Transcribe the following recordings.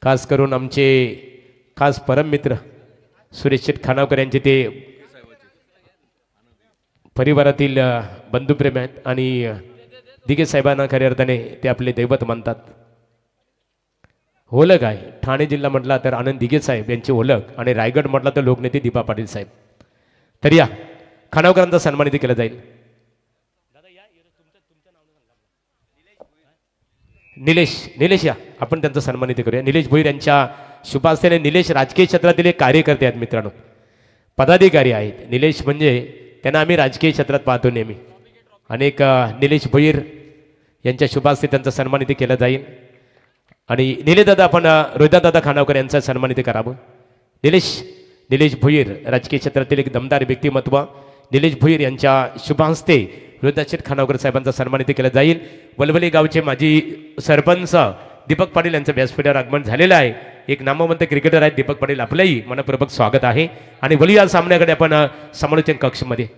खास करून आमचे खास परम मित्र सुरेश शेठ खानावकर यांचे ते परिवारातील बंधुप्रेम आहेत आणि दिघे साहेबांना खऱ्या अर्थाने ते आपले दैवत मानतात. ओळख आहे ठाणे जिल्हा म्हटला तर आनंद दिघे साहेब यांची ओळख आणि रायगड म्हटला तर लोकनेते दीपा पाटील साहेब. तर या खानावकरांचा सन्मानित केला जाईल. निलेश या आपण त्यांचा सन्मानित करूया. निलेश भोईर यांच्या शुभ हस्ते. निलेश राजकीय क्षेत्रातील एक कार्यकर्ते आहेत मित्रांनो, पदाधिकारी आहेत. निलेश म्हणजे त्यांना आम्ही राजकीय क्षेत्रात पाहतो नेहमी. अनेक निलेश भोईर यांच्या शुभ हस्ते त्यांचा सन्मानित केला जाईल. आणि निलेशदादा आपण रोहिदादा खानावकर यांचा सन्मानित करावं. निलेश भोईर राजकीय क्षेत्रातील एक दमदार व्यक्तिमत्व. निलेश भोईर यांच्या शुभ हस्ते रोहिदादा खानावकर साहेबांचा सन्मानित केला जाईल. वलवली गावचे माजी सरपंच दीपक पाटील यांचं व्यासपीठावर आगमन झालेलं आहे. एक नामवंत क्रिकेटर आहेत दीपक पाटील, आपलंही मनपूर्वक स्वागत आहे. आणि वली या सामन्याकडे आपण समालोचन कक्षमध्ये.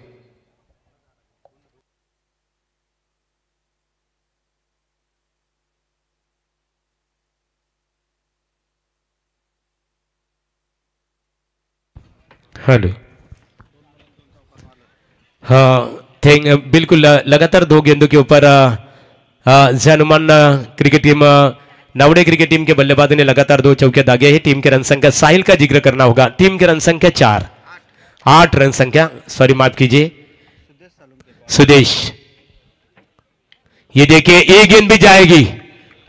हेलो हाँ बिल्कुल लगातार 2 गेंदों के ऊपर जनुमान क्रिकेट टीम नावड़े क्रिकेट टीम के बल्लेबाजों ने लगातार 2 चौके दागे हैं. टीम के रन संख्या साहिल का जिक्र करना होगा. टीम के रन संख्या 8 रन संख्या, सॉरी माफ कीजिए सुदेश. ये देखिए एक गेंद भी जाएगी,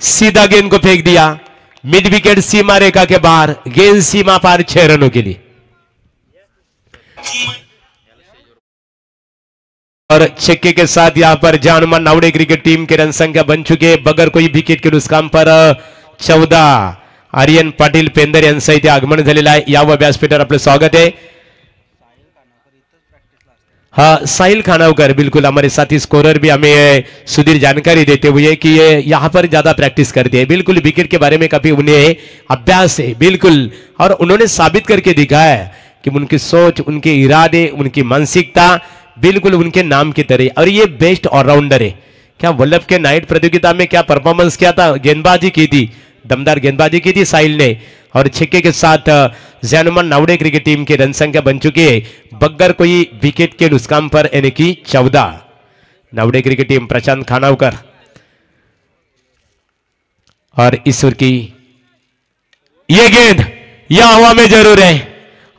सीधा गेंद को फेंक दिया मिड विकेट सीमा रेखा के बाहर. गेंद सीमा पार 6 रनों के लिए. और छक्के के साथ यहां पर जानमान नावड़े क्रिकेट टीम के रन संख्या बन चुके बगैर कोई विकेट के नुकसान पर 14. आर्यन पाटील पेंदर यांचं इथे आगमन झालेलं आहे. या व्यासपीठावर आपलं स्वागत है. हाँ साहिल खानावकर बिल्कुल हमारे साथी स्कोरर भी हमें सुधीर जानकारी देते हुए कि ये यहाँ पर ज्यादा प्रैक्टिस करते हैं. बिल्कुल विकेट के बारे में काफी उन्हें अभ्यास है बिल्कुल, और उन्होंने साबित करके दिखाया है कि उनकी सोच, उनके इरादे, उनकी मानसिकता बिल्कुल उनके नाम की तरह. और ये बेस्ट ऑलराउंडर है. क्या वल्लभ के नाइट प्रतियोगिता में क्या परफॉर्मेंस किया था, गेंदबाजी की थी, दमदार गेंदबाजी की थी साहिल ने. और छक्के के साथ जैनुमान नावड़े क्रिकेट टीम की रन संख्या बन चुकी है बगैर कोई विकेट के नुकसान पर, यानी कि 14. नावड़े क्रिकेट टीम प्रशांत खानावकर और ईश्वर की ये गेंद यह हवा में जरूर है.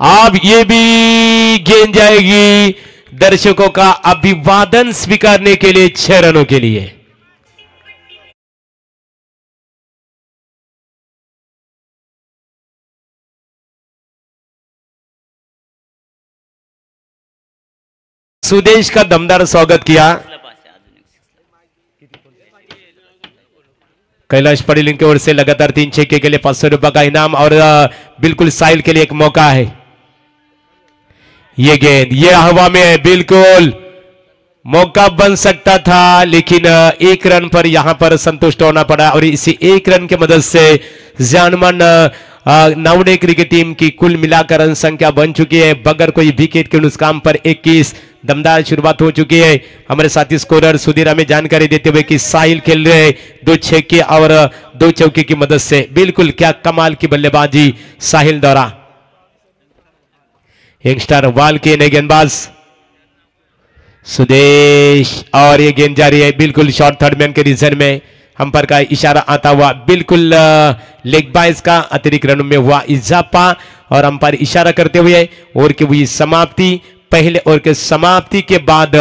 अब ये भी गेंद जाएगी दर्शकों का अभिवादन स्वीकारने के लिए 6 रनों के लिए. सुदेश का दमदार स्वागत किया. कैलाश पाटिल की ओर से लगातार 3 छक्के के लिए 500 रुपए का इनाम. और बिल्कुल साहिल के लिए एक मौका है. ये गेंद ये हवा में है, बिल्कुल मौका बन सकता था लेकिन 1 रन पर यहां पर संतुष्ट होना पड़ा. और इसी 1 रन की मदद से जानमान नावड़े क्रिकेट टीम की कुल मिलाकर रन संख्या बन चुकी है बगैर कोई विकेट के नुकसान पर 21. दमदार शुरुआत हो चुकी है. हमारे साथी स्कोरर सुधीर हमें जानकारी देते हुए कि साहिल खेल रहे हैं 2 छक्के और 2 चौके की मदद से. बिल्कुल क्या कमाल की बल्लेबाजी साहिल द्वारा. यंगस्टर वाल के नए गेंदबाज सुदेश, और ये गेंद जारी है बिल्कुल शॉर्ट थर्ड मैन के रीजन में. अंपायर का इशारा आता हुआ बिल्कुल लेग बाइज का अतिरिक्त रन में हुआ इजाफा. और अंपायर इशारा करते हुए ओवर की हुई समाप्ति. पहले ओवर के समाप्ति के बाद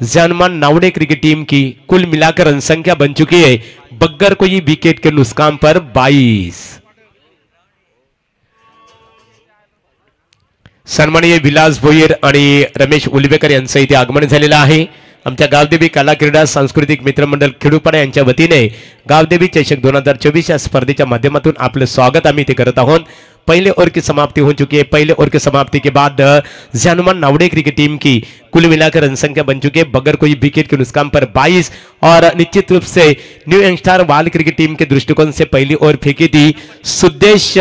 जानमान नावड़े क्रिकेट टीम की कुल मिलाकर रन संख्या बन चुकी है बगैर कोई विकेट के नुकसान पर 22. सन्माननीय विलास भोईर आणि रमेश उलवेकर यांचं इथे आगमन झालेलं आहे. आमच्या गावदेवी कला क्रीडा सांस्कृतिक मित्रमंडळ खेडूपाडा यांच्या वतीने गावदेवी चषक 2024 या स्पर्धेच्या माध्यमातून आपलं स्वागत आम्ही इथे करत आहोत. पहले ओवर की समाप्ति हो चुकी है. पहले ओवर की समाप्ति के बाद जानमान नावड़े क्रिकेट टीम की कुल मिलाकर रन संख्या बन चुकी है बगैर कोई विकेट के नुकसान पर 22. और निश्चित रूप से न्यू यंगस्टार वाल क्रिकेट टीम के दृष्टिकोण से पहली ओवर फेंकी थी सुदेश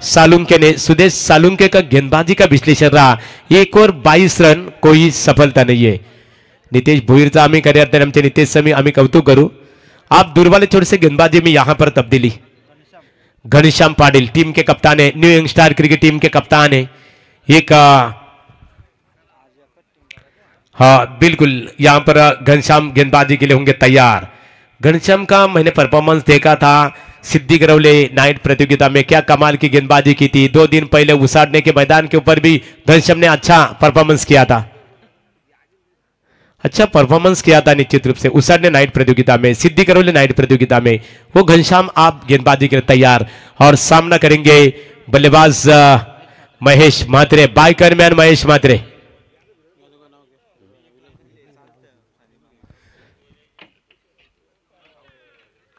सालुंके ने. सुदेश सालुंके का गेंदबाजी का विश्लेषण रहा. 1 ओवर 22 रन, कोई सफलता नहीं है. नितेश भोईरचा आम्ही खऱ्या आमचे नितेश समी आम्ही कौतुक करू. आप दूर वाले छोर से गेंदबाजी में यहां पर तब्दीली घनश्याम पाटिल टीम के कप्तान है, न्यू यंगस्टार क्रिकेट टीम के कप्तान है। एक हाँ बिल्कुल, यहां पर घनश्याम गेंदबाजी के लिए होंगे तैयार। घनश्याम का मैंने परफॉर्मेंस देखा था सिद्धि गरौले नाइट प्रतियोगिता में, क्या कमाल की गेंदबाजी की थी। 2 दिन पहले उसाड़ने के मैदान के ऊपर भी घनश्याम ने अच्छा परफॉर्मेंस किया था, अच्छा परफॉर्मेंस किया था निश्चित रूप से उसाड़ने नाइट प्रतियोगिता में, सिद्धि गरौले नाइट प्रतियोगिता में। वो घनश्याम आप गेंदबाजी के लिए तैयार और सामना करेंगे बल्लेबाज महेश म्हात्रे, बाइकर मैन महेश म्हात्रे।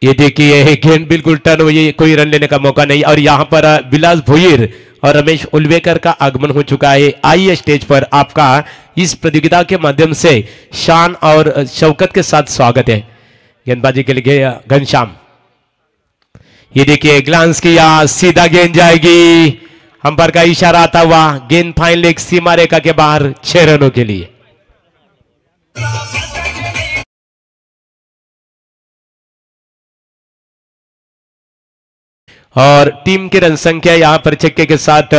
ये देखिए गेंद बिल्कुल टर्न हुई, कोई रन लेने का मौका नहीं। और यहां पर विलास भोईर और रमेश उल्वेकर का आगमन हो चुका है। आइए स्टेज पर, आपका इस प्रतियोगिता के माध्यम से शान और शौकत के साथ स्वागत है। गेंदबाजी के लिए घनश्याम, ये देखिए ग्लांस किया, सीधा गेंद जाएगी, अंपायर का इशारा आता हुआ, गेंद फाइन लेग सीमा रेखा के बाहर 6 रनों के लिए। और टीम की रन संख्या यहां पर छक्के के साथ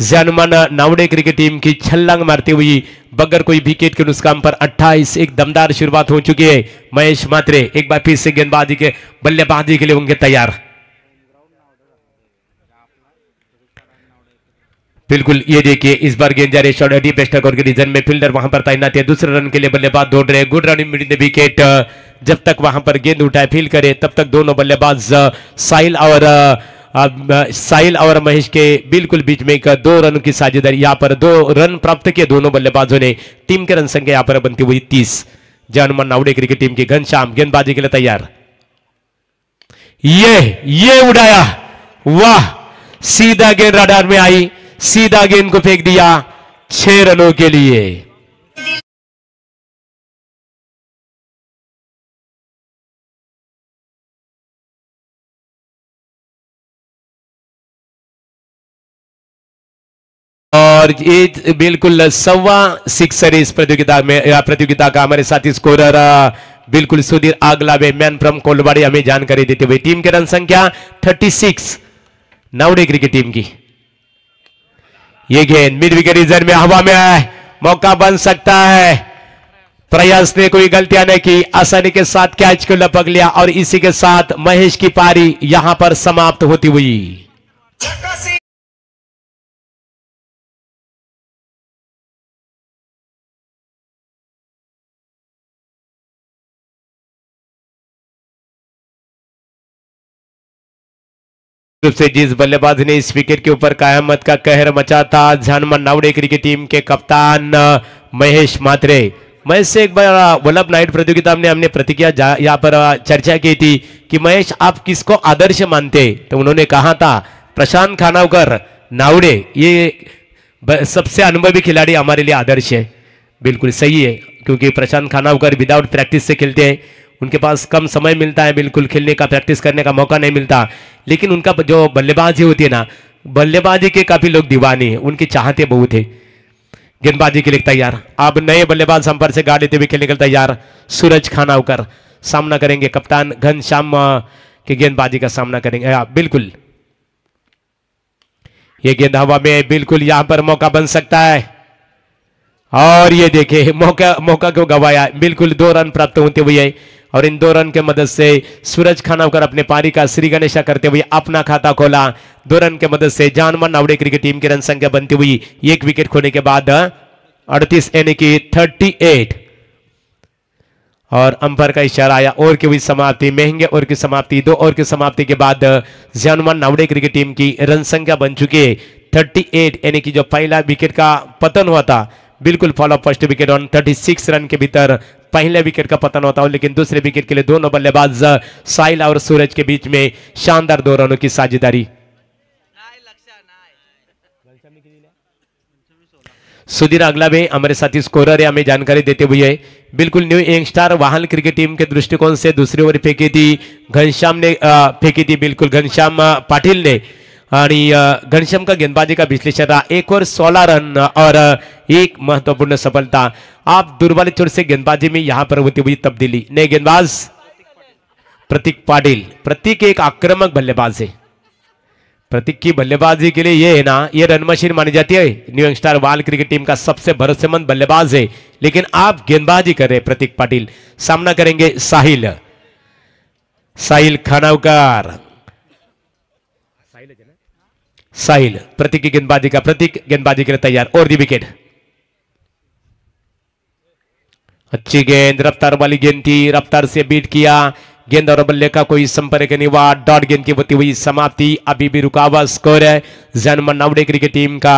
जानमान नावड़े क्रिकेट टीम की छलांग मारती हुई बगैर कोई विकेट के नुकसान पर 28। एक दमदार शुरुआत हो चुकी है। महेश म्हात्रे एक बार फिर से गेंदबाजी के बल्लेबाजी के लिए होंगे तैयार। बिल्कुल, ये देखिए इस बार गेंद जा रही शॉट डीप स्टक और रीजन में फील्डर वहां पर तैनात है। दूसरे रन के लिए बल्लेबाज दौड़ रहे, good run mid the wicket. जब तक वहां पर गेंद उठाए फील करे तब तक दोनों बल्लेबाज साहिल और महेश के बिल्कुल बीच में एक 2 रन की साझेदारी। यहां पर 2 रन प्राप्त किए दोनों बल्लेबाजों ने। टीम के रन संख्या यहां पर बनती हुई 30। जानमान नावड़े क्रिकेट टीम की घनश्याम गेंदबाजी के लिए तैयार। ये उड़ाया, वाह, सीधा गेंद रडार में आई, सीधा गेंद को फेंक दिया 6 रनों के लिए। और ये बिल्कुल 1.25 सिक्सर इस प्रतियोगिता में, प्रतियोगिता का हमारे साथी स्कोरर बिल्कुल सुधीर आगलावे मैन फ्रॉम कोलवाड़ी हमें जानकारी देते हुए। टीम के रन संख्या 36 नावड़े क्रिकेट टीम की। ये गेंद मिड विकेट रीजन में हवा में है, मौका बन सकता है। प्रयास ने कोई गलतियां नहीं की, आसानी के साथ कैच को लपक लिया और इसी के साथ महेश की पारी यहां पर समाप्त होती हुई। से जिस बल्लेबाज ने इस विकेट के ऊपर कयामत का कहर मचा था, जानमान नावड़े क्रिकेट टीम के कप्तान महेश म्हात्रे। महेश से एक बार वल्लभ नाइट प्रतियोगिता में हमने प्रतिक्रिया यहाँ पर चर्चा की थी कि महेश आप किसको आदर्श मानते, तो उन्होंने कहा था प्रशांत खानावकर नावड़े, ये सबसे अनुभवी खिलाड़ी हमारे लिए आदर्श है। बिल्कुल सही है, क्योंकि प्रशांत खानावकर विदाउट प्रैक्टिस से खेलते हैं, उनके पास कम समय मिलता है, बिल्कुल खेलने का प्रैक्टिस करने का मौका नहीं मिलता। लेकिन उनका जो बल्लेबाजी होती है ना, बल्लेबाजी के काफी लोग दीवाने हैं, उनके चाहते बहुत है। गेंदबाजी के लिए तैयार, अब नए बल्लेबाज संपर्क से गाड़ लेते हुए खेलने के लिए तैयार। सूरज खानावकर सामना करेंगे कप्तान घनश्याम के गेंदबाजी का सामना करेंगे। बिल्कुल ये गेंद हवा में, बिल्कुल यहां पर मौका बन सकता है। और ये देखिए मौका क्यों गवाया, बिल्कुल 2 रन प्राप्त होते हुए। और इन 2 रन के मदद से सूरज खानावकर अपने पारी का श्री गणेशा करते हुए अपना खाता खोला। 2 रन के मदद से जानमान नावड़े क्रिकेट टीम की रन संख्या बनती हुई 1 विकेट खोने के बाद 38 यानी कि 38। और अंपायर का इशारा आया, ओवर की हुई समाप्ति, महंगे ओवर की समाप्ति। 2 ओवर की समाप्ति के बाद जानमान नावड़े क्रिकेट टीम की रन संख्या बन चुकी है 38, यानी कि जो पहला विकेट का पतन हुआ था, बिल्कुल follow first wicket on 36 run के भीतर पहले विकेट का पतन होता हो। लेकिन दूसरे विकेट के लिए दोनों बल्लेबाज साहिल और सूरज के बीच में शानदार 2 रनों की साझेदारी। सुधीर अगलावे हमारे साथी स्कोरर है, हमें जानकारी देते हुए। बिल्कुल न्यू यंगस्टार वाहन क्रिकेट टीम के दृष्टिकोण से दूसरी ओवर फेंकी थी घनश्याम ने, फेंकी थी बिल्कुल घनश्याम पाटिल ने। आणि घनश्याम का गेंदबाजी का विश्लेषण रहा, 1 ओवर 16 रन और एक महत्वपूर्ण सफलता। आप दुर्बल छोर से गेंदबाजी में यहां पर होती हुई तब्दीली। नए गेंदबाज प्रतीक पाटिल, प्रतीक एक आक्रामक बल्लेबाज है, प्रतीक की बल्लेबाजी के लिए ये है ना, ये रन मशीन मानी जाती है, न्यू यंगस्टर बाल क्रिकेट टीम का सबसे भरोसेमंद बल्लेबाज है। लेकिन आप गेंदबाजी कर रहे प्रतीक पाटिल, सामना करेंगे साहिल, साहिल खानावकर, साहिल प्रतीक की गेंदबाजी का, प्रतीक गेंदबाजी के लिए तैयार और दी विकेट। अच्छी गेंद, रफ्तार वाली गेंद थी, रफ्तार से बीट किया, गेंद और बल्ले का कोई संपर्क नहीं हुआ, डॉट गेंद की होती हुई समाप्ति। अभी भी रुका हुआ स्कोर है जनमन नावड़े क्रिकेट टीम का।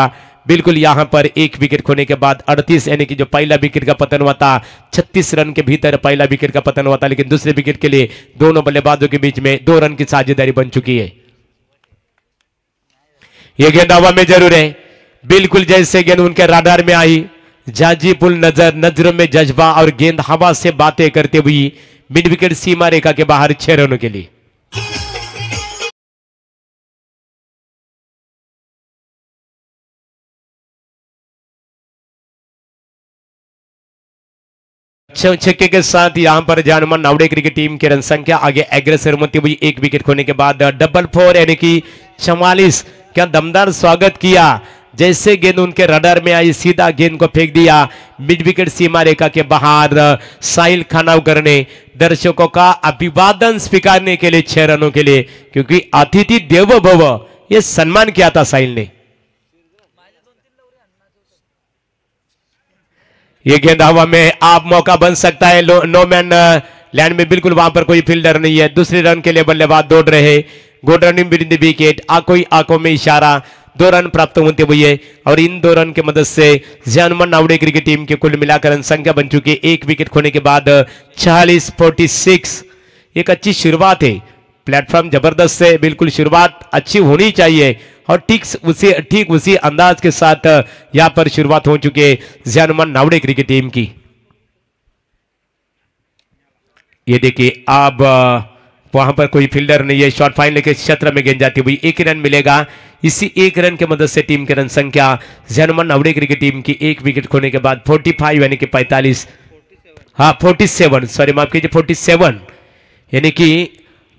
बिल्कुल यहां पर एक विकेट खोने के बाद 38 यानी कि जो पहला विकेट का पतन हुआ था, 36 रन के भीतर पहला विकेट का पतन हुआ था, लेकिन दूसरे विकेट के लिए दोनों बल्लेबाजों के बीच में 2 रन की साझेदारी बन चुकी है। यह गेंद हवा में जरूर है, बिल्कुल जैसे गेंद उनके राडार में आई, जाजीपुल नजर, नजरों में जज्बा और गेंद हवा से बातें करते हुई मिड विकेट सीमा रेखा के बाहर 6 रनों के लिए। छक्के के साथ यहां पर जानमन नावड़े क्रिकेट टीम की रन संख्या आगे एग्रेसर होती हुई, एक विकेट खोने के बाद 4 यानी कि 44। क्या दमदार स्वागत किया, जैसे गेंद उनके रडार में आई सीधा गेंद को फेंक दिया मिड विकेट सीमा रेखा के बाहर। साहिल खानावकर ने दर्शकों का अभिवादन स्वीकारने के लिए 6 रनों के लिए, क्योंकि अतिथि देवो भव ये सम्मान किया था साहिल ने। ये गेंद हवा में आप मौका बन सकता है, नो मैन लैंड में, बिल्कुल वहां पर कोई फील्डर नहीं है। दूसरे रन के लिए बल्लेबाज दौड़ रहे, good running between the wicket, आंखों में इशारा, 2 रन प्राप्त होते हुए है और इन 2 रन की मदद से जानमन नावड़े क्रिकेट टीम के कुल मिलाकर रन संख्या बन चुकी है, एक विकेट खोने के बाद 46-46। एक अच्छी शुरुआत है, प्लेटफॉर्म जबरदस्त है, बिल्कुल शुरुआत अच्छी होनी चाहिए और ठीक उसी अंदाज के साथ यहां पर शुरुआत हो चुकी है जानमन नावड़े क्रिकेट टीम की। ये देखिए अब वहां पर कोई फील्डर नहीं है, शॉर्ट फाइन लेके क्षेत्र में गेंद जाती हुई 1 रन मिलेगा। इसी 1 रन की मदद से टीम के रन संख्या जानमन नावड़े क्रिकेट टीम की एक विकेट खोने के बाद 45 यानी कि 45, हाँ 47, सॉरी माफ कीजिए 47, यानी कि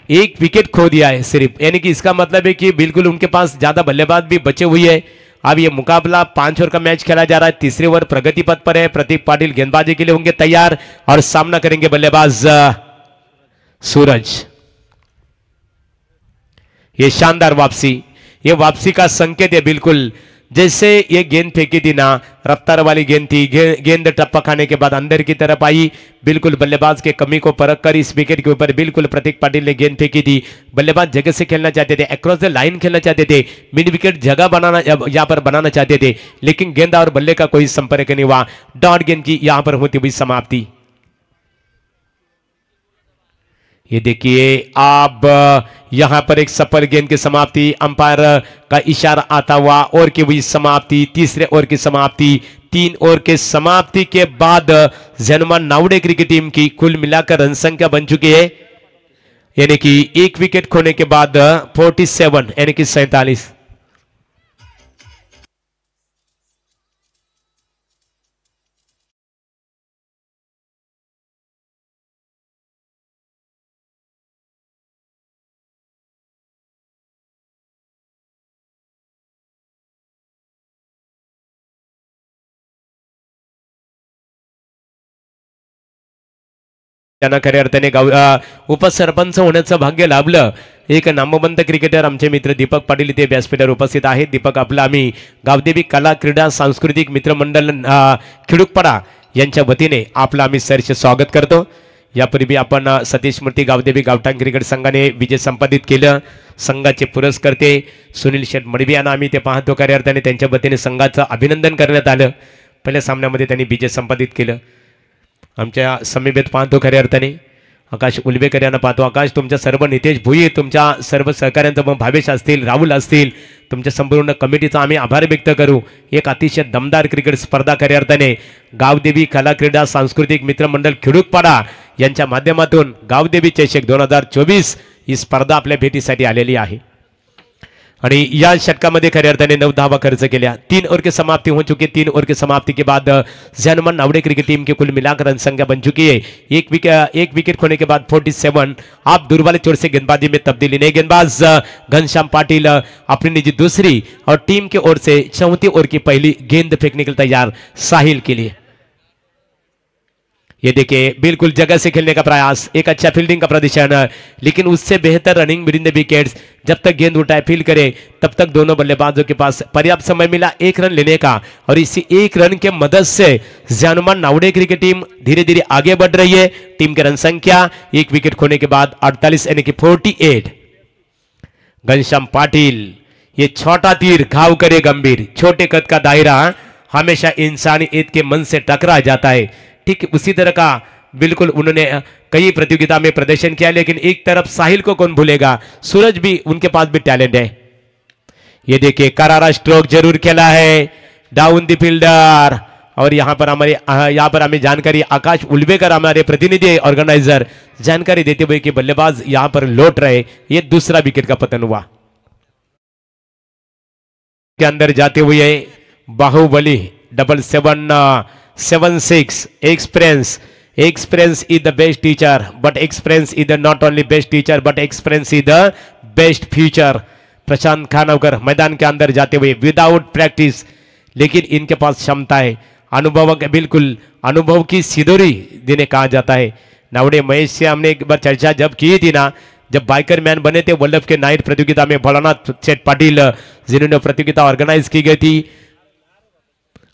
एक विकेट खो दिया है सिर्फ, यानी कि इसका मतलब है कि बिल्कुल उनके पास ज्यादा बल्लेबाज भी बचे हुए है। अब ये मुकाबला 5 ओवर का मैच खेला जा रहा है, तीसरे ओवर प्रगति पथ पर है। प्रतीक पाटिल गेंदबाजी के लिए होंगे तैयार और सामना करेंगे बल्लेबाज सूरज। ये शानदार वापसी, ये वापसी का संकेत है, बिल्कुल जैसे ये गेंद फेंकी थी ना, रफ्तार वाली गेंद थी, गेंद टप्पा खाने के बाद अंदर की तरफ आई, बिल्कुल बल्लेबाज के कमी को परख कर इस विकेट के ऊपर बिल्कुल प्रतीक पाटिल ने गेंद फेंकी थी। बल्लेबाज जगह से खेलना चाहते थे, अक्रॉस द लाइन खेलना चाहते थे, मिड विकेट जगह बनाना यहां पर बनाना चाहते थे, लेकिन गेंद और बल्ले का कोई संपर्क नहीं हुआ। डॉट गेंद की यहां पर होती हुई समाप्ति। ये देखिए अब यहां पर एक सफल गेंद की समाप्ति, अंपायर का इशारा आता हुआ ओवर की हुई समाप्ति, तीसरे ओवर की समाप्ति। 3 ओवर के समाप्ति के बाद जानमन नावड़े क्रिकेट टीम की कुल मिलाकर रन संख्या बन चुकी है, यानी कि एक विकेट खोने के बाद 47 यानी कि 47। त्यांना खऱ्या अर्थाने उपसरपंच होण्याचं भाग्य लाभलं। एक नामवंत क्रिकेटर आमचे मित्र दीपक पाटील इथे व्यासपीठावर उपस्थित आहेत। दीपक आपला आम्ही गावदेवी कला क्रीडा सांस्कृतिक मित्रमंडळ खिडूकपाडा यांच्या वतीने आपला आम्ही सरचे स्वागत करतो। यापूर्वी आपण सतीश मूर्ती गावदेवी गावठाण क्रिकेट संघाने विजय संपादित केलं। संघाचे पुरस्कर्ते सुनील शेठ मडवी यांना आम्ही ते पाहतो, खऱ्या अर्थाने त्यांच्या वतीने संघाचं अभिनंदन करण्यात आलं। पहिल्या सामन्यामध्ये त्यांनी विजय संपादित केलं। आमच्या समीपेत पाहतो खऱ्या अर्थाने आकाश उलवेकर यांना पाहतो। आकाश तुमच्या सर्व नितेश भुई, तुमच्या सर्व सहकाऱ्यांचा मग भावेश असतील, राहुल असतील, तुमच्या संपूर्ण कमिटीचा आम्ही आभार व्यक्त करू। एक अतिशय दमदार क्रिकेट स्पर्धा खऱ्या अर्थाने गावदेवी कला क्रीडा सांस्कृतिक मित्रमंडळ खिडूकपाडा यांच्या माध्यमातून गावदेवी चषक 2024 ही स्पर्धा आपल्या भेटीसाठी आलेली आहे। आणि या षटकामध्ये खऱ्या अर्थाने 9 धावा खर्च केल्या। 3 ओवर की समाप्ति हो चुकी है। 3 ओवर की समाप्ति के बाद जैनुमान नावड़े क्रिकेट टीम की कुल मिलाकर रन संख्या बन चुकी है एक विकेट खोने के बाद 47। आप दूर वाले छोर से गेंदबाजी में तब्दीली नहीं। गेंदबाज घनश्याम पाटिल अपनी निजी दूसरी और टीम की ओर से 34 ओवर की पहली गेंद फेंकने के लिए तैयार साहिल के लिए। ये देखिए बिल्कुल जगह से खेलने का प्रयास, एक अच्छा फील्डिंग का प्रदर्शन, लेकिन उससे बेहतर running with in the wickets. जब तक गेंद उठाए फील्ड करे तब तक दोनों बल्लेबाजों के पास पर्याप्त समय मिला 1 रन लेने का, और इसी 1 रन के मदद से जैनुमान नावड़े क्रिकेट टीम धीरे धीरे आगे बढ़ रही है। टीम की रन संख्या 1 विकेट खोने के बाद 48 यानी कि 48। घनश्याम पाटिल, ये छोटा तीर घाव करे गंभीर। छोटे कद का दायरा हमेशा इंसानियत के मन से टकरा जाता है। ठीक उसी तरह का बिल्कुल उन्होंने कई प्रतियोगिता में प्रदर्शन किया, लेकिन एक तरफ साहिल को कौन भूलेगा, सूरज भी उनके पास भी टैलेंट है। ये देखिए करारा स्ट्रोक जरूर खेला है डाउन द फील्डर। और यहां पर हमें जानकारी आकाश उल्बेकर हमारे प्रतिनिधि ऑर्गेनाइजर जानकारी देते हुए कि बल्लेबाज यहां पर लौट रहे। ये दूसरा विकेट का पतन हुआ। के अंदर जाते हुए Baahubali 776 experience is the best teacher, but experience is the not only best teacher but experience is the best future। प्रशांत खानवकर मैदान के अंदर जाते हुए विदाउट प्रैक्टिस, लेकिन इनके पास क्षमता है, अनुभव बिल्कुल अनुभव की सिदोरी जिन्हें कहा जाता है। नावड़े महेश से हमने एक बार चर्चा जब की थी ना, जब बाइकर मैन बने थे वल्लभ के नाइट प्रतियोगिता में, भोलानाथ सेठ पाटिल जिन्होंने प्रतियोगिता ऑर्गेनाइज की गई थी,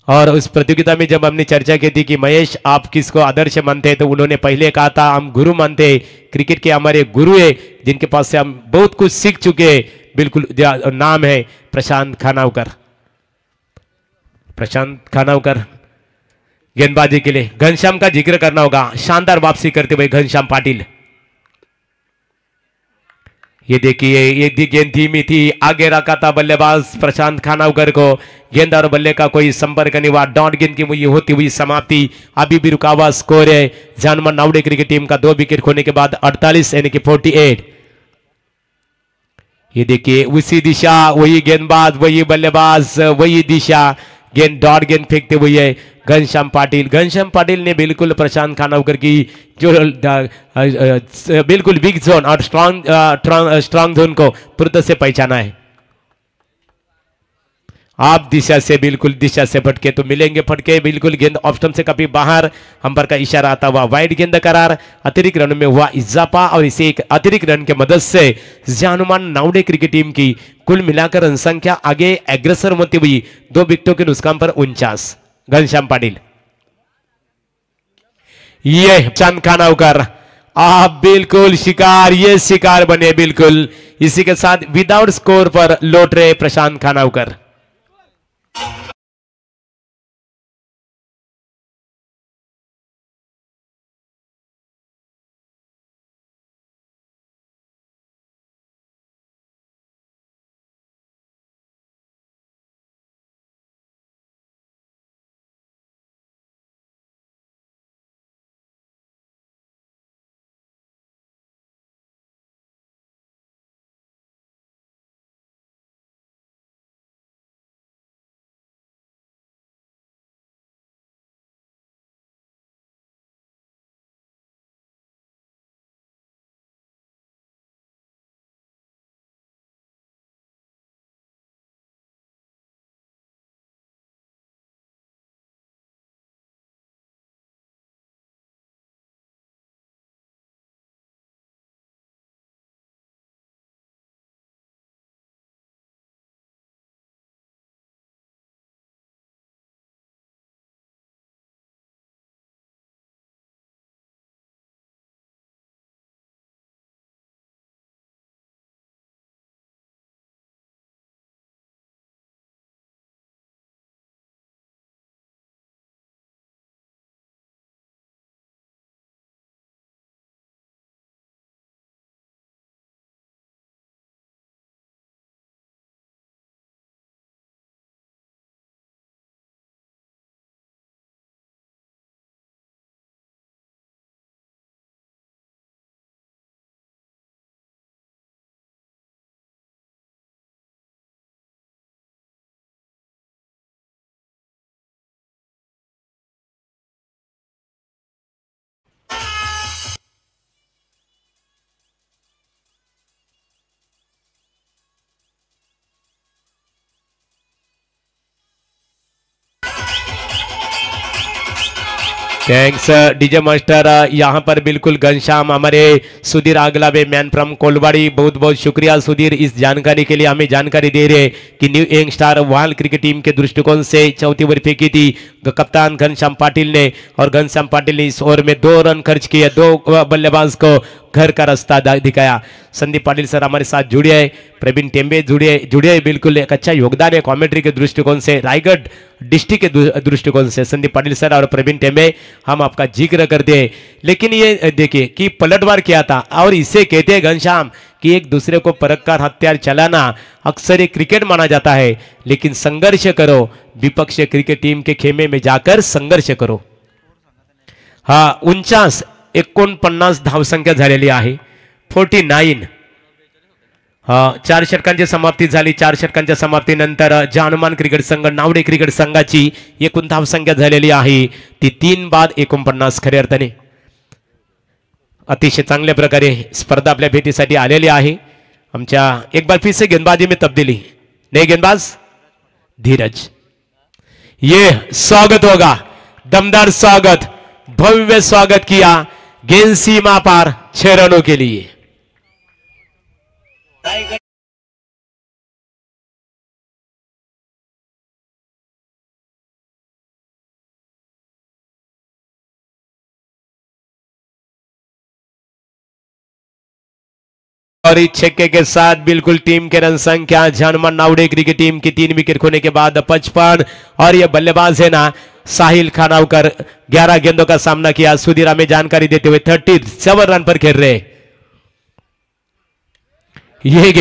और उस प्रतियोगिता में जब हमने चर्चा की थी कि महेश आप किसको आदर्श मानते हैं, तो उन्होंने पहले कहा था हम गुरु मानते हैं, क्रिकेट के हमारे गुरु है जिनके पास से हम बहुत कुछ सीख चुके हैं। बिल्कुल नाम है प्रशांत खानवकर। प्रशांत खानवकर गेंदबाजी के लिए घनश्याम का जिक्र करना होगा, शानदार वापसी करते हुए घनश्याम पाटिल। ये देखिए ये गेंद धीमी थी, आगे रखा था बल्लेबाज प्रशांत खानवकर को, गेंद और बल्ले का कोई संपर्क नहीं हुआ। डॉट गेंद की हुई होती हुई समाप्ति। अभी भी रुका हुआ स्कोर है जैनुमान नावड़े क्रिकेट टीम का 2 विकेट खोने के बाद 48 यानी कि 48। ये देखिए उसी दिशा, वही गेंदबाज, वही बल्लेबाज, वही दिशा, गेंद डॉट गेंद फेंकते हुए घनश्याम पाटिल। घनश्याम पाटिल ने बिल्कुल प्रशांत खानवकर की जो बिल्कुल वीक जोन और स्ट्रॉन्ग जोन को पूर्ण से पहचाना है। आप दिशा से बिल्कुल दिशा से फटके तो मिलेंगे फटके, बिल्कुल गेंद ऑफ स्टंप से काफी बाहर, अंपायर का इशारा आता हुआ वाइड गेंद करार। अतिरिक्त रन में हुआ इजाफा, और इसे एक अतिरिक्त रन की मदद से जैनुमान नावड़े क्रिकेट टीम की कुल मिलाकर रन संख्या आगे एग्रेसर होती हुई 2 विकेटों के नुकसान पर 49। घनश्याम पाटिल, ये चंद खानवकर आप बिल्कुल शिकार, ये शिकार बने बिल्कुल। इसी के साथ विदाउट स्कोर पर लौट रहे Prashant Khanwakar. Thanks DJ master. यहाँ पर बिल्कुल घनश्याम हमारे सुधीर आगलावे मैन फ्रॉम कोलवाड़ी, बहुत बहुत शुक्रिया सुधीर इस जानकारी के लिए। हमें जानकारी दे रहे कि न्यू यंग स्टार वाल क्रिकेट टीम के दृष्टिकोण से चौथी ओवर फेंकी थी कप्तान घनश्याम पाटिल ने, और घनश्याम पाटिल ने इस ओवर में 2 रन खर्च किए, 2 बल्लेबाज को घर का रास्ता दिखाया। संदीप पाटिल सर हमारे साथ जुड़े हैं, प्रवीण टेम्बे जुड़े बिल्कुल एक अच्छा योगदान है कमेंट्री के दृष्टिकोण से, रायगढ़ डिस्ट्रिक्ट के दृष्टिकोण से संदीप पाटिल सर और प्रवीण टेम्बे हम आपका जिक्र करते हैं। लेकिन ये देखिए कि पलटवार किया था, और इसे कहते हैं घनश्याम कि एक दूसरे को परखकर हथियार चलाना अक्सर एक क्रिकेट माना जाता है, लेकिन संघर्ष करो, विपक्ष क्रिकेट टीम के खेमे में जाकर संघर्ष करो। हाँ 49 धावसंख्या झालेली आहे 49। हा 4 षटकांची समाप्ती झाली। 4 षटकांच्या समाप्तीनंतर जानुमान क्रिकेट संघ नावडे क्रिकेट संघाची एकूण धावसंख्या झालेली आहे ती 3 बाद 49। खऱ्या अर्थाने अतिशय चांगल्या प्रकारे स्पर्धा आपल्या भेटीसाठी आलेली आहे। आमच्या एक बार फिर से गेंदबाजी में तब्दीली, नए गेंदबाज धीरज, ये स्वागत होगा, दमदार स्वागत, भव्य स्वागत किया गेंद सीमा पार 6 रनों के लिए। और इस छक्के के साथ बिल्कुल टीम के रन संख्या जानुमान नावडे क्रिकेट टीम की 3 विकेट खोने के बाद 55, और ये बल्लेबाज है ना साहिल खानावकर 11 गेंदों का सामना किया। सुधीर हमें जानकारी देते हुए 37 रन पर खेल रहे। ये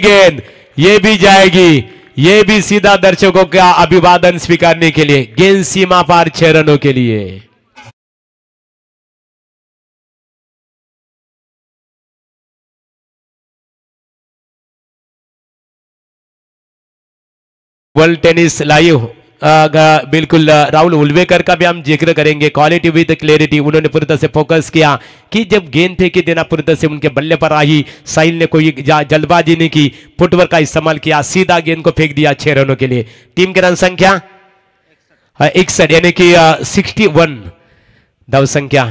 गेंद ये भी जाएगी, ये भी सीधा दर्शकों का अभिवादन स्वीकारने के लिए, गेंद सीमा पार 6 रनों के लिए। वर्ल्ड टेनिस लाइव बिल्कुल राहुल उल्वेकर का भी हम जिक्र करेंगे, क्वालिटी विद क्लैरिटी। उन्होंने पूरी तरह से फोकस किया कि जब गेंद फेंकी देना पूरी तरह से उनके बल्ले पर आई, साहिल ने कोई जल्दबाजी नहीं की, फुटवर्क का इस्तेमाल किया, सीधा गेंद को फेंक दिया 6 रनों के लिए। टीम के रन संख्या 61 यानी कि 61 धाव संख्या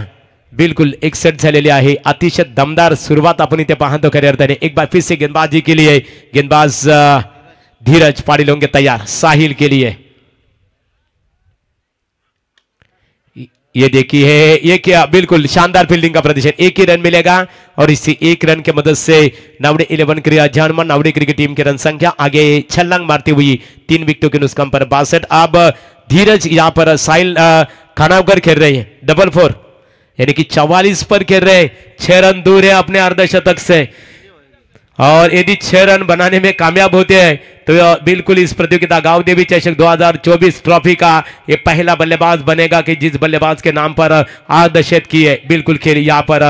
बिल्कुल 61 झालेली आहे। अतिशय दमदार सुरुवात आपण इथे पाहतो खऱ्या अर्थाने। एक बार फिर से गेंदबाजी के लिए गेंदबाज धीरज पाटिल होंगे तैयार साहिल के लिए। ये देखिए ये क्या बिल्कुल शानदार फील्डिंग का प्रदर्शन, 1 ही रन मिलेगा और इसी 1 रन की मदद से नावडे 11 जानुमान नावडे क्रिकेट टीम की रन संख्या आगे छलांग मारती हुई 3 विकेटों के नुकसान पर 62। अब धीरज यहां पर साहिल खानावकर खेल रहे हैं डबल 4 यानी कि 44 पर खेल रहे, 6 रन दूर है अपने अर्धशतक से, और यदि 6 रन बनाने में कामयाब होते हैं तो बिल्कुल इस प्रतियोगिता गांव देवी चषक 2024 ट्रॉफी का ये पहला बल्लेबाज बनेगा कि जिस बल्लेबाज के नाम पर अर्धशतक की है। बिल्कुल खेल यहाँ पर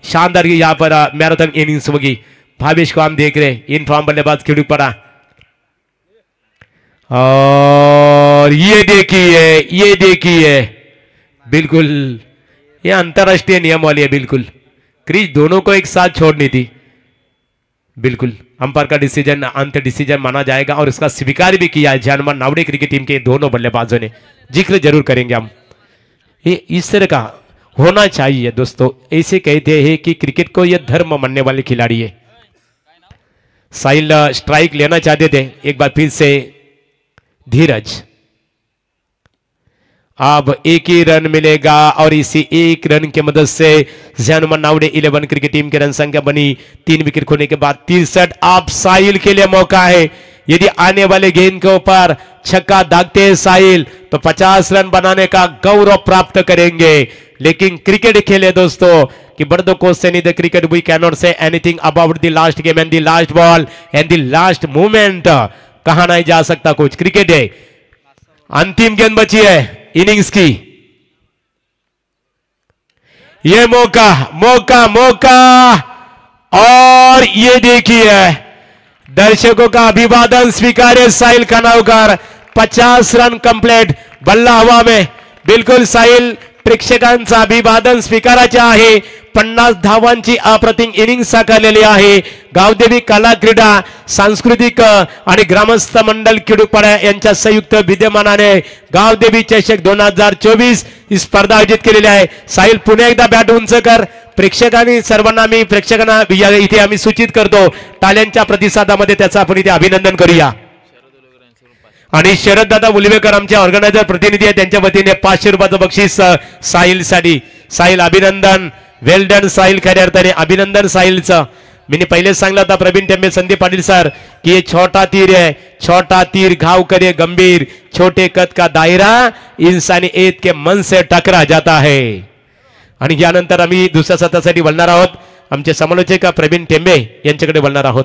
शानदार यहाँ पर मैराथन इनिंग्स होगी। भावेश को हम देख रहे हैं इन फॉर्म बल्लेबाज खिड़की पड़ा, और ये देखिए बिल्कुल ये अंतरराष्ट्रीय नियम वाली है। बिल्कुल क्रीज दोनों को एक साथ छोड़नी थी। बिल्कुल अंपायर का डिसीजन अंत डिसीजन माना जाएगा और इसका स्वीकार भी किया है जानुमान नावडे क्रिकेट टीम के दोनों बल्लेबाजों ने। जिक्र जरूर करेंगे हम, ये इस तरह का होना चाहिए दोस्तों। ऐसे कहते हैं कि क्रिकेट को यह धर्म मानने वाले खिलाड़ी है। साहिल स्ट्राइक लेना चाहते थे, एक बार फिर से धीरज, अब 1 ही रन मिलेगा और इसी 1 रन की मदद से जानुमान नावडे 11 क्रिकेट टीम की रन संख्या बनी 3 विकेट खोने के बाद 63। अब साहिल के लिए मौका है, यदि आने वाले गेंद के ऊपर छक्का दागते हैं साहिल तो 50 रन बनाने का गौरव प्राप्त करेंगे। लेकिन क्रिकेट खेले दोस्तों कि but the question in the cricket we can not say anything about the last game and the last ball and the last movement. कहा नहीं जा सकता कुछ, क्रिकेट है। अंतिम गेंद बची है इनिंग्स की, ये मौका और ये देखिए दर्शकों का अभिवादन स्वीकारे साहिल खानावकर। 50 रन कंप्लीट, बल्ला हवा में, बिल्कुल साहिल प्रेक्षकांचा अभिवादन स्वीकारायचे आहे. 50 धावांची अप्रतिम इनिंग साकारलेली आहे. गावदेवी कला क्रीडा सांस्कृतिक आणि ग्रामस्थ मंडळ खेडूपाडा यांच्या संयुक्त विद्यमानाने गावदेवी चषक 2024 ही स्पर्धा आयोजित केलेली आहे. साहिल पुन्हा एकदा बॅट उंच कर. प्रेक्षकांनी सर्वांना प्रेक्षकांना इथे आम्ही सूचित करतो, टाळ्यांच्या प्रतिसादामध्ये त्याचं आपण इथे अभिनंदन करूया. आणि शरद दादा उलवेकर आमचे ऑर्गनायझर प्रतिनिधी आहे, त्यांच्या वतीने 500 रुपयाचं बक्षीस साहिल साठी. साहिल अभिनंदन, वेल डन साहिल. खऱ्या अर्थाने अभिनंदन साहिलचं. मी पहिले सांगला होता प्रवीण टेंबे संदीप पाटील सर की ये छोटा तीर है, छोटा तीर घाव करे गंभीर, छोटे कद का दायरा इंसानी एत के मन से टकरा जाता है. आणि यानंतर आम्ही दुसऱ्या सत्रासाठी वळणार आहोत. आमचे समालोचक प्रवीण टेंबे यांच्याकडे वळणार आहोत.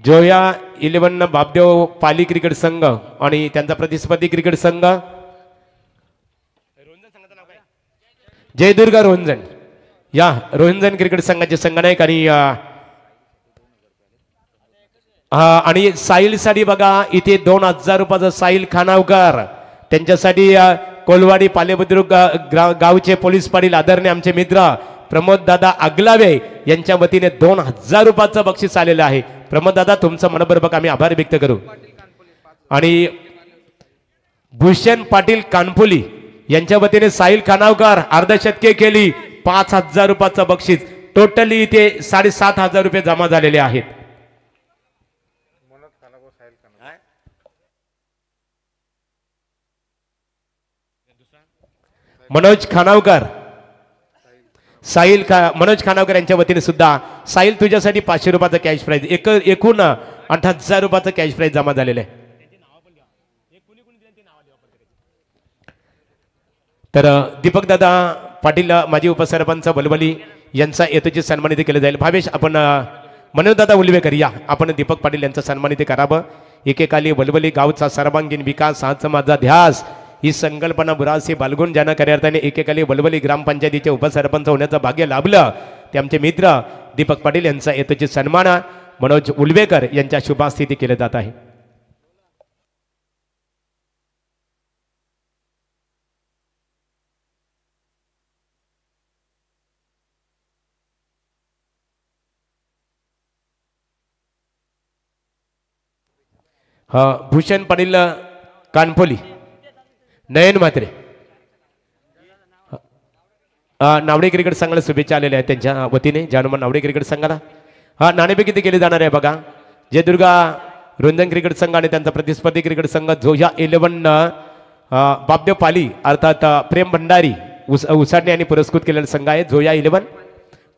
जोया 11 बापदेव पाली क्रिकेट संघ आणि त्यांचा प्रतिस्पर्धी क्रिकेट संघ जयदुर्गा रोहनजन, या रोहनजन क्रिकेट संघाचे संघनायक. आणि साहिल साठी बघा इथे 2000 रुपयाचा साहिल खानावकर, त्यांच्यासाठी कोलवाडी पालेबुद्रुक गावचे पोलीस पाटील आदरणीय आमचे मित्र प्रमोद दादा आगलावे यांच्या वतीने 2000 रुपयाचं बक्षीस आलेलं आहे. प्रमोद दादा तुमचं मनपूर्वक आम्ही आभार व्यक्त करू. आणि भूषण पाटील कानपुली यांच्या वतीने साहिल खानावकर अर्धशतके केली, 5000 रुपयाचं बक्षीस. टोटली इथे 7500 रुपये जमा झालेले आहेत. मनोज खानावकर, मनोज खानावकर यांच्या वतीने सुद्धा साहिल तुझ्यासाठी 500 रुपयाचं कॅश प्राइज, एकूण 8000 रुपयाचं कॅश प्राइज जमा झालेलं आहे. तर दीपक दादा पाटील माजी उपसरपंच बलवली यांचा येतोची सन्मानित केलं जाईल. भावेश आपण मनोज दादा उलवेकर या आपण दीपक पाटील यांचा सन्मानित करावं. एकेकाली बलवली गावचा सर्वांगीण विकास हाच माझा ध्यास ही संकल्पना बुरासी बालगुण ज्यांना खऱ्या अर्थाने एकेकाली बलवली ग्रामपंचायतीचे उपसरपंच होण्याचं भाग्य लाभलं ते आमचे मित्र दीपक पाटील यांचा येतोची सन्मान मनोज उलवेकर यांच्या शुभास्थिती केले जात आहे. भूषण पाटील कानपोली, नयन म्हात्रे नावडे क्रिकेट संघाला शुभेच्छा आलेल्या आहेत त्यांच्या वतीने. जानुमान नावडे क्रिकेट संघाला नाणेफेक किती केली जाणार आहे बघा. जयदुर्गा रुंजन क्रिकेट संघ आणि त्यांचा प्रतिस्पर्धी क्रिकेट संघ जोया 11 बापदेव पाली अर्थात प्रेम भंडारी उसाडणे यांनी पुरस्कृत केलेला संघ आहे. जोया 11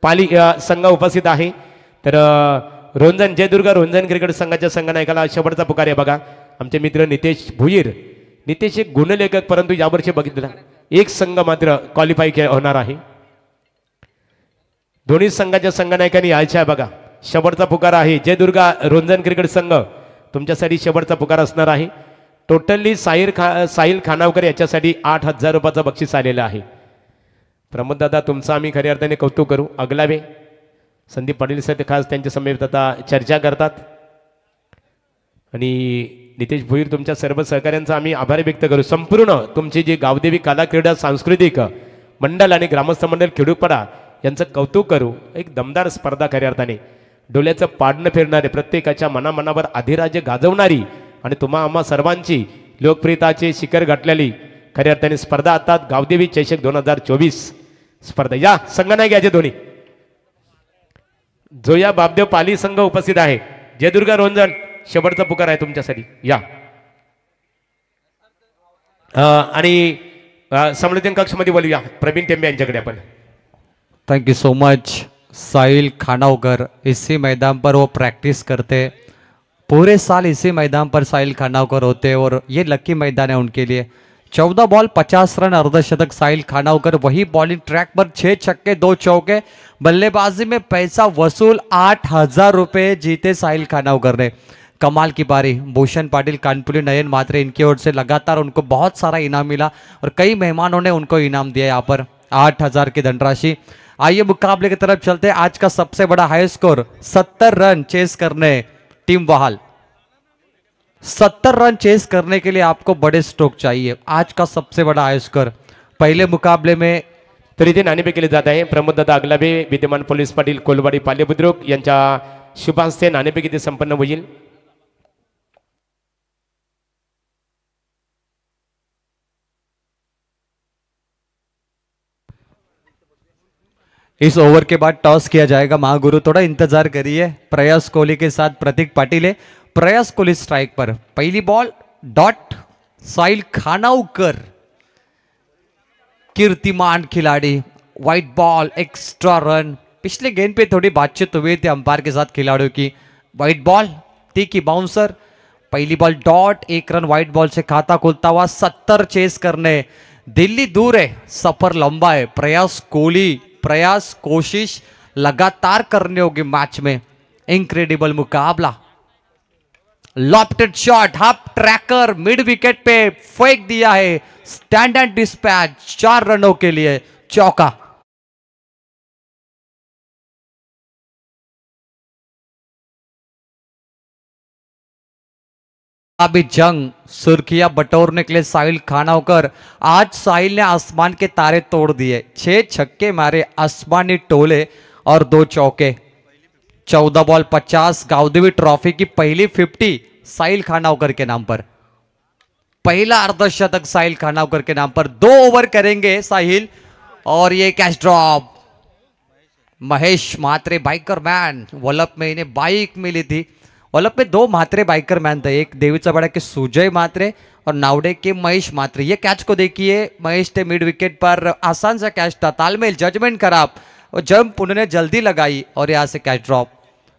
पाली संघ उपस्थित आहे. तर रोंजन जयदुर्गा रोंजन क्रिकेट संघाच्या संघनायकाला शेवटचा पुकार आहे बघा. आमचे मित्र नितेश भुईर. नितेश एक गुणलेखक, परंतु यावर्षी बघितलं एक संघ मात्र क्वालिफाय होणार आहे. दोन्ही संघाच्या संघनायकांनी यायच्या बघा. शेवटचा पुकार आहे जयदुर्गा रोंजन क्रिकेट संघ, तुमच्यासाठी शेवटचा पुकार असणार आहे. टोटली साहिल खानावकर याच्यासाठी 8000 रुपयाचं बक्षीस आलेलं आहे. प्रमोद दादा तुमचं आम्ही खऱ्या अर्थाने कौतुक करू. अगलावे संदीप पाटील सर खास त्यांच्या समेत आता चर्चा करतात. आणि नितेश भोईर तुमच्या सर्व सहकार्यांचा आम्ही आभार व्यक्त करू. संपूर्ण तुमची जी गावदेवी कला क्रीडा सांस्कृतिक मंडळ आणि ग्रामस्थ मंडळ खेडूपाडा यांचं कौतुक करू. एक दमदार स्पर्धा खऱ्या अर्थाने डोल्याचं पाडणं फिरणारे, प्रत्येकाच्या मनामनावर अधिराज्य गाजवणारी आणि तुम्हा आम्हा सर्वांची लोकप्रियताचे शिखर गाठलेली खऱ्या अर्थाने स्पर्धा आता गावदेवी चषक 2024 स्पर्धा. या संघ नाही घ्यायचे दोन्ही. जोया बापदेव पाली संघ उपस्थित आहे. जयदुर्गा रोंजण शेवटचा पुकार आहे तुमच्यासाठी या. आणि समृद्धी कक्षमध्ये बोलूया प्रवीण टेंबे यांच्याकडे आपण. Thank you so much. Sahil Khanavkar इसी मैदान पर वो प्रैक्टिस करते, पूरे साल इसी मैदान पर साहिल खानावकर होते और ये लकी मैदान है उनके लिए. 14 बॉल 50 रन अर्धशतक साहिल खानावकर, वही बॉलिंग ट्रैक पर 6 छक्के 2 चौके, बल्लेबाजी में पैसा वसूल 8,000 रुपए जीते साहिल खानावकर ने. कमाल की पारी. भूषण पाटिल, कानपुरी, नयन मात्रे इनकी ओर से लगातार उनको बहुत सारा इनाम मिला और कई मेहमानों ने उनको इनाम दिया. यहाँ पर 8,000 की धनराशि. आइए मुकाबले की तरफ चलते हैं. आज का सबसे बड़ा हाई स्कोर 70 रन चेस करने टीम वहाल. 70 रन चेस करने के लिए आपको बड़े स्ट्रोक चाहिए. आज का सबसे बड़ा हाई स्कोर पहले मुकाबले में. तर इथे नाणेफेक केले जात आहे. प्रमोददादा अगलाबे, विद्यमान पोलीस पाटील कोलवाडी पालेबुद्रुक यांच्या शुभांस्ते नाणेफेक इथे संपन्न होईल. इस ओवर के बाद टॉस किया जाएगा. महागुरु थोड़ा इंतजार करिए. प्रयास कोहली के साथ प्रतीक पाटिल है. प्रयास कोहली स्ट्राइक पर. पहली बॉल डॉट. साहिल खानावकर कीर्तिमान खिलाड़ी. White ball extra run. पिछले गेंद पे थोड़ी बातचीत हुई थी अंपायर के साथ खिलाड़ियों की. व्हाइट बॉल तीखी बाउंसर. पहली ball dot. 1 run white ball से खाता खुलता हुआ. 70 चेस करने. दिल्ली दूर है, सफर लंबा है. प्रयास कोशिश लगातार करनी होगी मैच में. इनक्रेडिबल मुकाबला. Lofted shot, half tracker mid wicket पे फेंक दिया है. स्टैंडर्ड डिस्पैच 4 रनों के लिए चौका. अभी जंग सुर्खियां बटोरने के लिए साहिल खानावकर. आज साहिल ने आसमान के तारे तोड़ दिए. 6 छक्के मारे, आसमानी टोले और 2 चौके. 14 बॉल 50. गावदेवी ट्रॉफी की पहली 50 साहिल खानावकर के नाम पर. पहला अर्धशतक साहिल खानावकर के नाम पर. 2 ओवर करेंगे साहिल और ये catch drop. Mahesh Mhatre biker man. वलप में इन्हें बाइक मिली थी. वलप में 2 म्हात्रे बाइकर मैन थे. एक देवीचा बड़ा के सुजय म्हात्रे और नावडे के महेश म्हात्रे. ये कैच को देखिए. महेश थे मिड विकेट पर. आसान सा कैच था. तालमेल, जजमेंट खराब और जंप उन्होंने जल्दी लगाई और यहां से कैच ड्रॉप.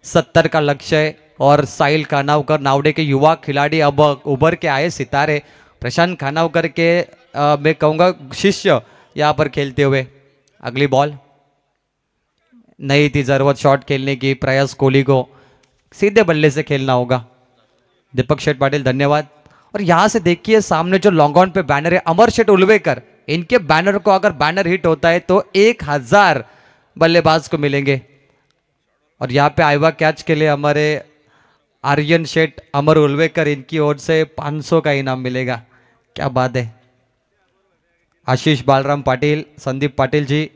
70 का लक्ष्य और साहिल खानावकर नावडे के युवा खिलाड़ी अब उभर के आए सितारे. प्रशांत खानावकर के मैं कहूँगा शिष्य यहाँ पर खेलते हुए. अगली बॉल नहीं थी जरूरत शॉट खेलने की. प्रयास कोहली को सीधे बल्ले से खेलना होगा. दीपक शेठ पाटिल धन्यवाद. और यहां से देखिए सामने जो लॉन्ग ऑन पे बैनर है अमर शेठ उल्वेकर. इनके बैनर को अगर बैनर हिट होता है तो 1,000 बल्लेबाज को मिलेंगे. और यहाँ पे आईवा कैच के लिए हमारे आर्यन शेठ अमर उल्वेकर, इनकी ओर से 500 का इनाम मिलेगा. क्या बात है. आशीष बालराम पाटिल, संदीप पाटिल जी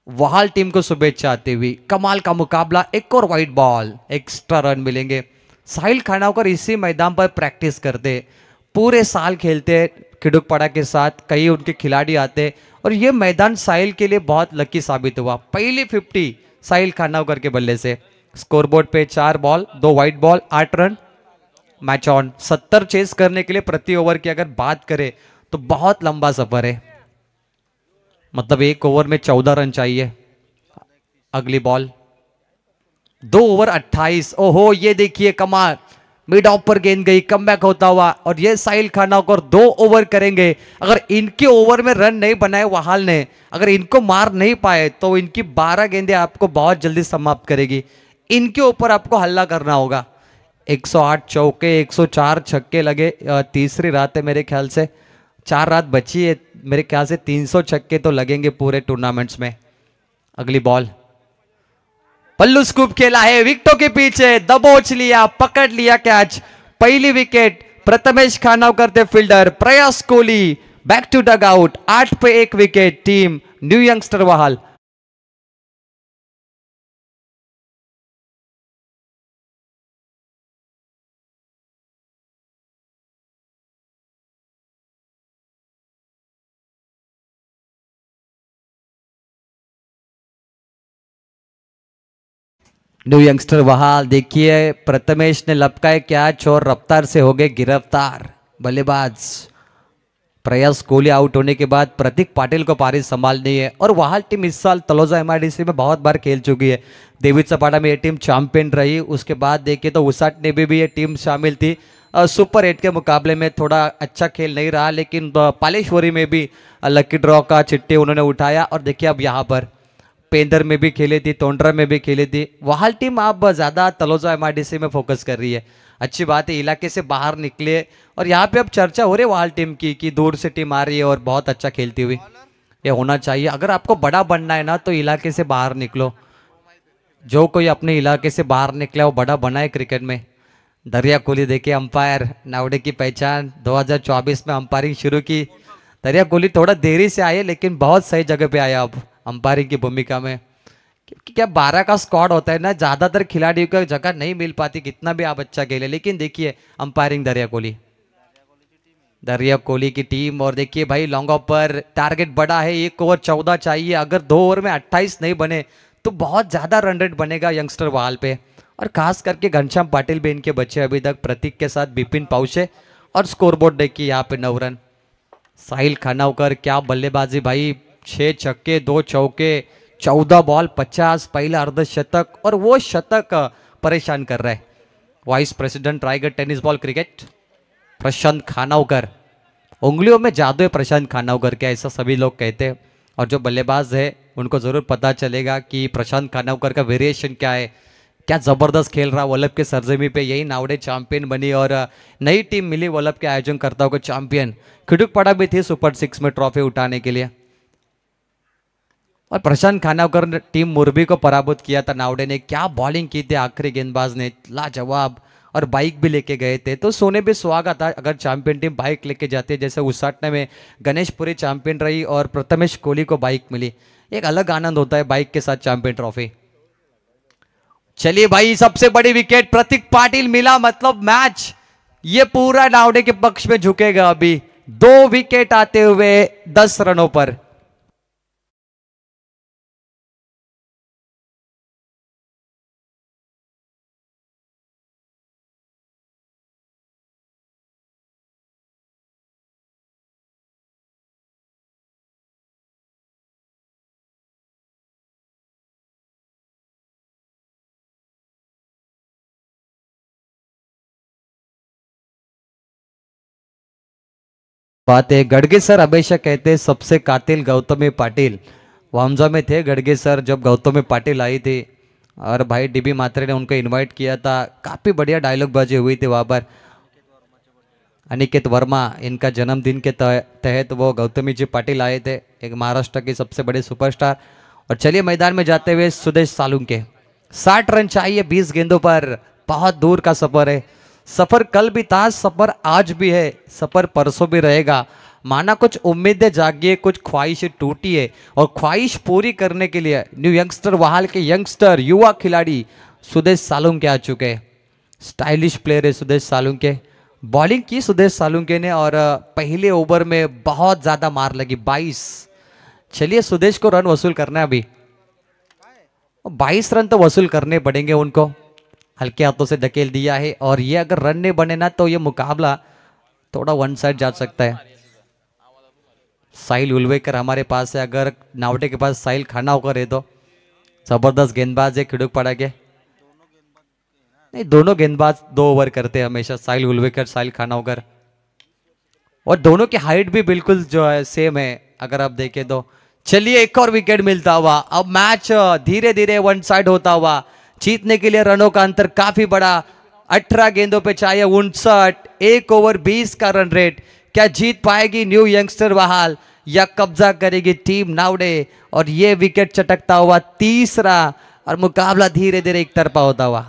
वहाल टीम को शुभेच्छा आती हुई. कमाल का मुकाबला. एक और व्हाइट बॉल, एक्स्ट्रा रन मिलेंगे. साहिल खानावकर इसी मैदान पर प्रैक्टिस करते, पूरे साल खेलते खिड़ुकपड़ा के साथ. कई उनके खिलाड़ी आते और ये मैदान साहिल के लिए बहुत लकी साबित हुआ. पहली 50 साहिल खानावकर के बल्ले से. स्कोरबोर्ड पे 4 ball 2 white ball 8 run. Match on. 70 chase करने के लिए प्रति ओवर की अगर बात करें तो बहुत लंबा सफर है. मतलब 1 ओवर में 14 रन चाहिए. अगली बॉल 2 ओवर 28. ओहो ये देखिए कमाल. मिड ऑफ पर गेंद गई, कमबैक होता हुआ. और ये साहिल खानावकर 2 ओवर करेंगे. अगर इनके ओवर में रन नहीं बनाए वहाल ने, अगर इनको मार नहीं पाए तो इनकी 12 गेंदें आपको बहुत जल्दी समाप्त करेगी. इनके ऊपर आपको हल्ला करना होगा. 108 चौके 104 छक्के लगे. तीसरी रात है मेरे ख्याल से. 4 रात बची है मेरे ख्याल से. 300 छक्के तो लगेंगे पूरे टूर्नामेंट्स में. अगली बॉल पल्लू स्कूप खेला है विकेटों के पीछे. दबोच लिया, पकड़ लिया कैच. पहली विकेट. प्रथमेश खानावकर थे fielder. Prayas Kohli back to dugout. 8 पे 1 wicket. Team new youngster Wahal. New youngster Wahal देखिए प्रथमेश ने लपकाए कैच और रफ्तार से हो गए गिरफ्तार बल्लेबाज। प्रयास कोहली आउट होने के बाद प्रतीक पाटिल को पारी संभालनी है और वहाल टीम इस साल तलोजा एमआईडीसी में बहुत बार खेल चुकी है। देवी सपाटा में ये टीम चैंपियन रही, उसके बाद देखिए तो उसाट ने भी ये टीम शामिल थी। सुपर 8 के मुकाबले में थोड़ा अच्छा खेल नहीं रहा, लेकिन पालेश्वरी में भी लकी ड्रॉ का चिट्ठी उन्होंने उठाया और देखिए अब यहाँ पर पेंदर में भी खेली थी, तोंड्रा में भी खेली थी। वहाल टीम अब ज़्यादा तलोजा एमआईडीसी में फोकस कर रही है। अच्छी बात है, इलाके से बाहर निकले और यहाँ पे अब चर्चा हो रही है वहाल टीम की कि दूर से टीम आ रही है और बहुत अच्छा खेलती हुई। ये होना चाहिए, अगर आपको बड़ा बनना है ना तो इलाके से बाहर निकलो। जो कोई अपने इलाके से बाहर निकला वो बड़ा बना है क्रिकेट में। दरिया कोहली देखिए अंपायर, नावड़े की पहचान 2024 में अंपायरिंग शुरू की। दरिया कोहली थोड़ा देरी से आए लेकिन बहुत सही जगह पे आया अब अंपायरिंग की भूमिका में। क्योंकि क्या 12 का स्क्वाड होता है ना, ज्यादातर खिलाड़ियों को जगह नहीं मिल पाती कितना भी आप अच्छा खेले। लेकिन देखिए अंपायरिंग दरिया कोहली की टीम। और देखिए भाई लॉन्ग ऑफ पर टारगेट बड़ा है, 1 ओवर 14 चाहिए। अगर 2 ओवर में 28 नहीं बने तो बहुत ज्यादा रन रेट बनेगा यंगस्टर वाल पे। और खास करके घनश्याम पाटिल भी इनके बच्चे अभी तक, प्रतीक के साथ बिपिन पाउशे। और स्कोरबोर्ड देखिए यहाँ पे 9 रन। साहिल खानावकर क्या बल्लेबाजी भाई, 6 छक्के 2 चौके, 14 बॉल 50, पहला अर्धशतक। और वो शतक परेशान कर रहा है। Vice president Raigad tennis ball cricket Prashant Khanavkar, उंगलियों में जादू है प्रशांत खानावकर के, ऐसा सभी लोग कहते हैं। और जो बल्लेबाज है उनको जरूर पता चलेगा कि प्रशांत खानावकर का वेरिएशन क्या है। क्या जबरदस्त खेल रहा वल्लभ के सरजमी पे, यही नावड़े चैंपियन बनी और नई टीम मिली वल्लभ के आयोजन करता को चैंपियन। खिड़ुकपाड़ा भी थी सुपर 6 में ट्रॉफी उठाने के लिए। और प्रशांत खानावकर ने टीम मुरबी को पराभूत किया था नावड़े ने। क्या बॉलिंग की थी आखिरी गेंदबाज ने, लाजवाब। और बाइक भी लेके गए थे तो सोने भी सुहागा था अगर चैंपियन टीम बाइक लेके जाती है। जैसे उसाटने में गणेशपुरी चैंपियन रही और प्रथमेश कोहली को बाइक मिली। एक अलग आनंद होता है बाइक के साथ चैंपियन ट्रॉफी। चलिए भाई सबसे बड़ी विकेट प्रतीक पाटिल मिला, मतलब मैच ये पूरा नावड़े के पक्ष में झुकेगा। अभी 2 विकेट आते हुए 10 रनों पर। बात है गड़गे सर हमेशा कहते हैं सबसे कातिल गौतमी पाटिल। वामजा में थे गड़गे सर जब गौतमी पाटिल आई थी और भाई डीबी मात्रे ने उनको इनवाइट किया था। काफी बढ़िया डायलॉग बाजी हुई थी वहां पर। अनिकेत वर्मा इनका जन्मदिन के तहत वो गौतमी जी पाटिल आए थे, एक महाराष्ट्र की सबसे बड़े सुपरस्टार। और चलिए मैदान में जाते हुए सुदेश सालुंके, 60 रन चाहिए 20 गेंदों पर। बहुत दूर का सफर है, सफर कल भी था, सफर आज भी है, सफर परसों भी रहेगा। माना कुछ उम्मीदें जागी है, कुछ ख्वाहिशें टूटी है और ख्वाहिश पूरी करने के लिए न्यू यंगस्टर वहाल के यंगस्टर युवा खिलाड़ी सुदेश सालुंके आ चुके हैं। स्टाइलिश प्लेयर है सुदेश सालुंके। बॉलिंग की सुदेश सालुंके ने और पहले ओवर में बहुत ज्यादा मार लगी 22। चलिए सुदेश को रन वसूल करना है अभी, 22 रन तो वसूल करने पड़ेंगे उनको। हल्के हाथों से धकेल दिया है और ये अगर रन नहीं बने ना तो ये मुकाबला थोड़ा वन साइड जा सकता है। साहिल उलवेकर हमारे पास है, अगर नावटे के पास साहिल खानावकर है तो जबरदस्त गेंदबाज है खिड़ुकपाड़ा के। नहीं दोनों गेंदबाज 2 ओवर करते हैं हमेशा, साहिल उलवेकर साहिल खानावकर। और दोनों की हाइट भी बिल्कुल जो है सेम है अगर आप देखें तो। चलिए एक और विकेट मिलता हुआ, अब मैच धीरे धीरे वन साइड होता हुआ। जीतने के लिए रनों का अंतर काफी बड़ा, 18 गेंदों पे चाहिए 59, 1 ओवर 20 का रन रेट। क्या जीत पाएगी न्यू यंगस्टर बहाल या कब्जा करेगी टीम नावड़े? और ये विकेट चटकता हुआ तीसरा और मुकाबला धीरे धीरे एक तरफा होता हुआ।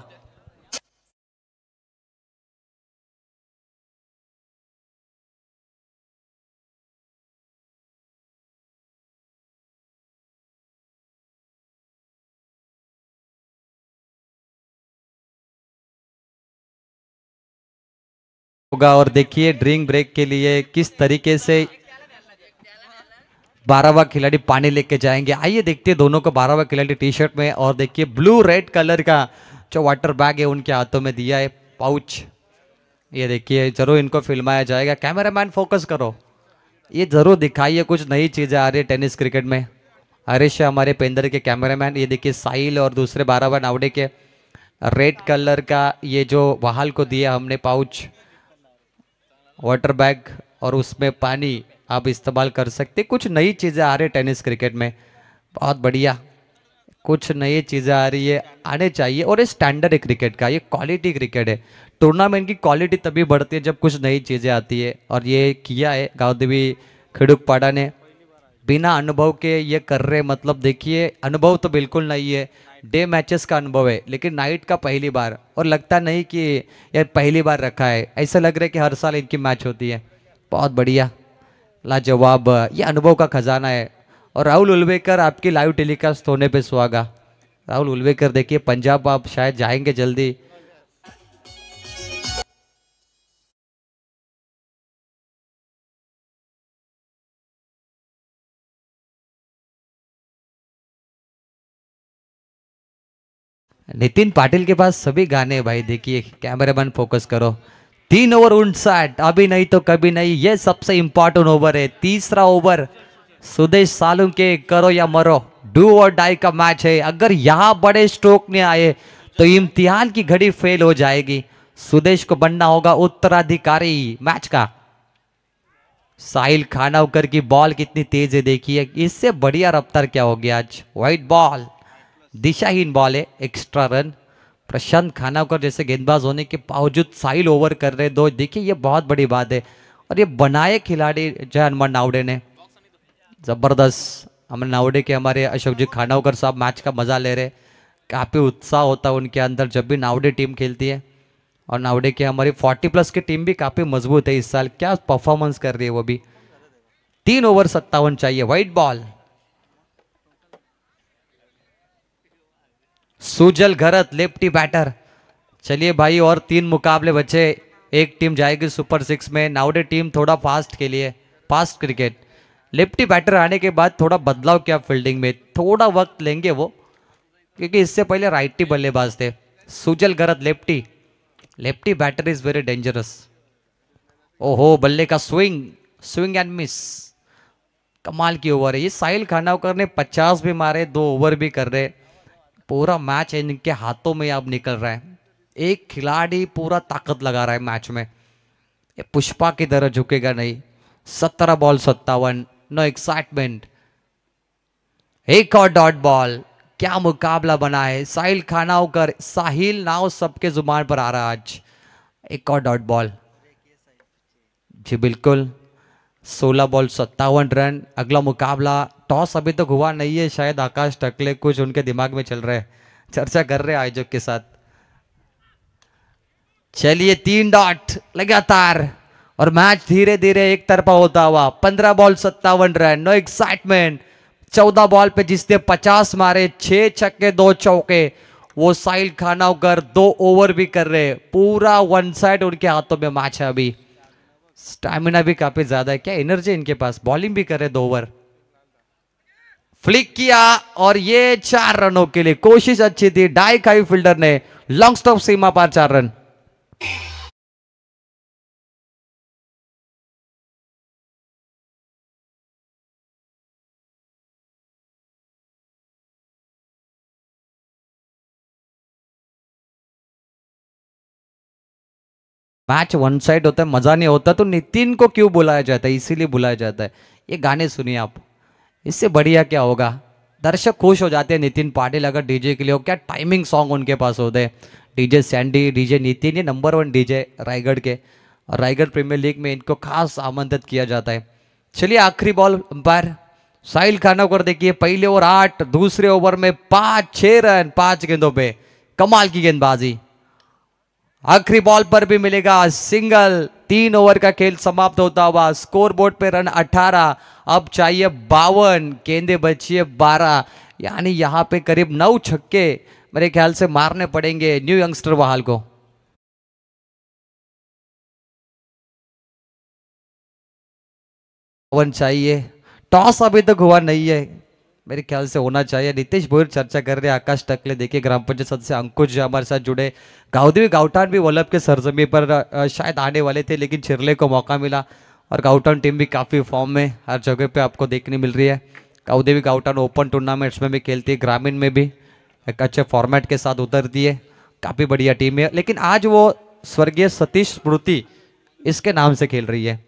होगा और देखिए ड्रिंक ब्रेक के लिए किस तरीके से 12वां खिलाड़ी पानी लेके जाएंगे। आइए देखते हैं दोनों को 12वां खिलाड़ी टी शर्ट में, और देखिए ब्लू रेड कलर का जो वाटर बैग है उनके हाथों में दिया है पाउच। ये देखिए जरूर इनको फिल्माया जाएगा। कैमरामैन फोकस करो, ये जरूर दिखाइए कुछ नई चीजें आ रही है टेनिस क्रिकेट में। हरीश है हमारे पेंदर के कैमरामैन। ये देखिए साहिल और दूसरे 12वां नावड़े के रेड कलर का ये जो बहाल को दिया हमने पाउच वाटर बैग, और उसमें पानी आप इस्तेमाल कर सकते। कुछ नई चीज़ें आ रही है टेनिस क्रिकेट में, बहुत बढ़िया कुछ नई चीज़ें आ रही है, आने चाहिए। और ये स्टैंडर्ड है क्रिकेट का, ये क्वालिटी क्रिकेट है। टूर्नामेंट की क्वालिटी तभी बढ़ती है जब कुछ नई चीज़ें आती है, और ये किया है गांवदेवी खिड़ुकपाड़ा ने। बिना अनुभव के ये कर रहे, मतलब देखिए अनुभव तो बिल्कुल नहीं है, डे मैचेस का अनुभव है, लेकिन नाइट का पहली बार, और लगता नहीं कि ये पहली बार रखा है, ऐसा लग रहा है कि हर साल इनकी मैच होती है। बहुत बढ़िया, लाजवाब, ये अनुभव का खजाना है। और राहुल उल्वेकर आपकी लाइव टेलीकास्ट होने पे सुहागा। राहुल उल्वेकर देखिए पंजाब आप शायद जाएंगे जल्दी। नितिन पाटिल के पास सभी गाने हैं भाई। देखिए कैमरामैन फोकस करो। 3 ओवर 59, अभी नहीं तो कभी नहीं, ये सबसे इंपॉर्टेंट ओवर है। तीसरा ओवर सुदेश सालुंके, करो या मरो, डू और डाई का मैच है। अगर यहां बड़े स्ट्रोक नहीं आए तो इम्तिहान की घड़ी फेल हो जाएगी। सुदेश को बनना होगा उत्तराधिकारी मैच का। साहिल खानावकर की बॉल कितनी तेज है देखिए, इससे बढ़िया रफ्तार क्या होगी आज। व्हाइट बॉल, दिशाहीन बॉल है, एक्स्ट्रा रन। प्रशांत खानावकर जैसे गेंदबाज होने के बावजूद साहिल ओवर कर रहे दो, देखिए ये बहुत बड़ी बात है। और ये बनाए खिलाड़ी जय हनुमान नावड़े ने, जबरदस्त। हमारे नावड़े के हमारे अशोक जी खानावकर साहब मैच का मजा ले रहे, काफी उत्साह होता है उनके अंदर जब भी नावड़े टीम खेलती है। और नावड़े की हमारी 40+ की टीम भी काफी मजबूत है इस साल, क्या परफॉर्मेंस कर रही है वो भी। 3 ओवर 57 चाहिए। White ball, Sujal Gharat lefty batter. चलिए भाई और 3 मुकाबले बचे, एक टीम जाएगी सुपर 6 में। नावड़े टीम थोड़ा फास्ट के लिए, फास्ट क्रिकेट। लेफ्टी बैटर आने के बाद थोड़ा बदलाव किया फील्डिंग में, थोड़ा वक्त लेंगे वो, क्योंकि इससे पहले राइटी बल्लेबाज थे। Sujal Gharat lefty, lefty batter is very dangerous. ओहो बल्ले का स्विंग, स्विंग एंड मिस, कमाल की ओवर है ये। साहिल खानावकर ने 50 भी मारे, 2 ओवर भी कर रहे। पूरा मैच इनके हाथों में अब निकल रहा है। एक खिलाड़ी पूरा ताकत लगा रहा है मैच में, ये पुष्पा की तरह झुकेगा नहीं। 17 बॉल 57, नो एक्साइटमेंट। एक और डॉट बॉल, क्या मुकाबला बना है। साहिल खानावकर, साहिल नाव सबके जुबान पर आ रहा है आज। एक और डॉट बॉल, जी बिल्कुल। 16 बॉल 57 रन। अगला मुकाबला, टॉस अभी तक हुआ नहीं है, शायद आकाश टकले कुछ उनके दिमाग में चल रहा है, चर्चा कर रहे हैं आयोजक के साथ। चलिए 3 डॉट लगातार, और मैच धीरे धीरे एक तरफा होता हुआ। 15 ball 57 run, no excitement. 14 ball पे जिसने 50 मारे, 6 छक्के 2 चौके, वो साहिल खानावकर 2 ओवर भी कर रहे। पूरा वन साइड उनके हाथों में मैच है अभी। स्टैमिना भी काफी ज्यादा है, क्या एनर्जी इनके पास। बॉलिंग भी कर रहे 2 ओवर, फ्लिक किया, और ये 4 रनों के लिए कोशिश अच्छी थी। डाई खाई फील्डर ने, लॉन्ग स्टॉप सीमा पार 4 रन। मैच वन साइड होता है, मजा नहीं होता, तो नितिन को क्यों बुलाया जाता है, इसीलिए बुलाया जाता है। ये गाने सुनिए आप, इससे बढ़िया क्या होगा। दर्शक खुश हो जाते हैं नितिन पाटिल अगर डीजे के लिए हो। क्या टाइमिंग सॉन्ग उनके पास होते हैं। डीजे सैंडी, डीजे नितिन, ये नंबर 1 डीजे रायगढ़ के, और रायगढ़ प्रीमियर लीग में इनको खास आमंत्रित किया जाता है। चलिए आखिरी बॉल अंपायर साहिल खानावकर देखिए, पहले ओवर 8, दूसरे ओवर में 5-6 रन 5 गेंदों पे, कमाल की गेंदबाजी। आखिरी बॉल पर भी मिलेगा सिंगल। 3 ओवर का खेल समाप्त होता हुआ, स्कोर बोर्ड पे रन 18, अब चाहिए 52, गेंदे बची है 12, यानी यहां पे करीब 9 छक्के मेरे ख्याल से मारने पड़ेंगे न्यू यंगस्टर बहाल को। वन चाहिए, टॉस अभी तक हुआ नहीं है, मेरे ख्याल से होना चाहिए। नीतीश भोईर चर्चा कर रहे हैं, आकाश टकले देखिए ग्राम पंचायत सदस्य अंकुश जो हमारे साथ जुड़े, गाउदेवी गाउटान भी वल्लभ के सरजमी पर शायद आने वाले थे लेकिन चिरले को मौका मिला। और गाउटान टीम भी काफ़ी फॉर्म में हर जगह पे आपको देखने मिल रही है। गाउदेवी गाउटान ओपन टूर्नामेंट्स में भी खेलती है, ग्रामीण में भी एक अच्छे फॉर्मेट के साथ उतरती है, काफ़ी बढ़िया टीम है। लेकिन आज वो स्वर्गीय सतीश स्मृति इसके नाम से खेल रही है।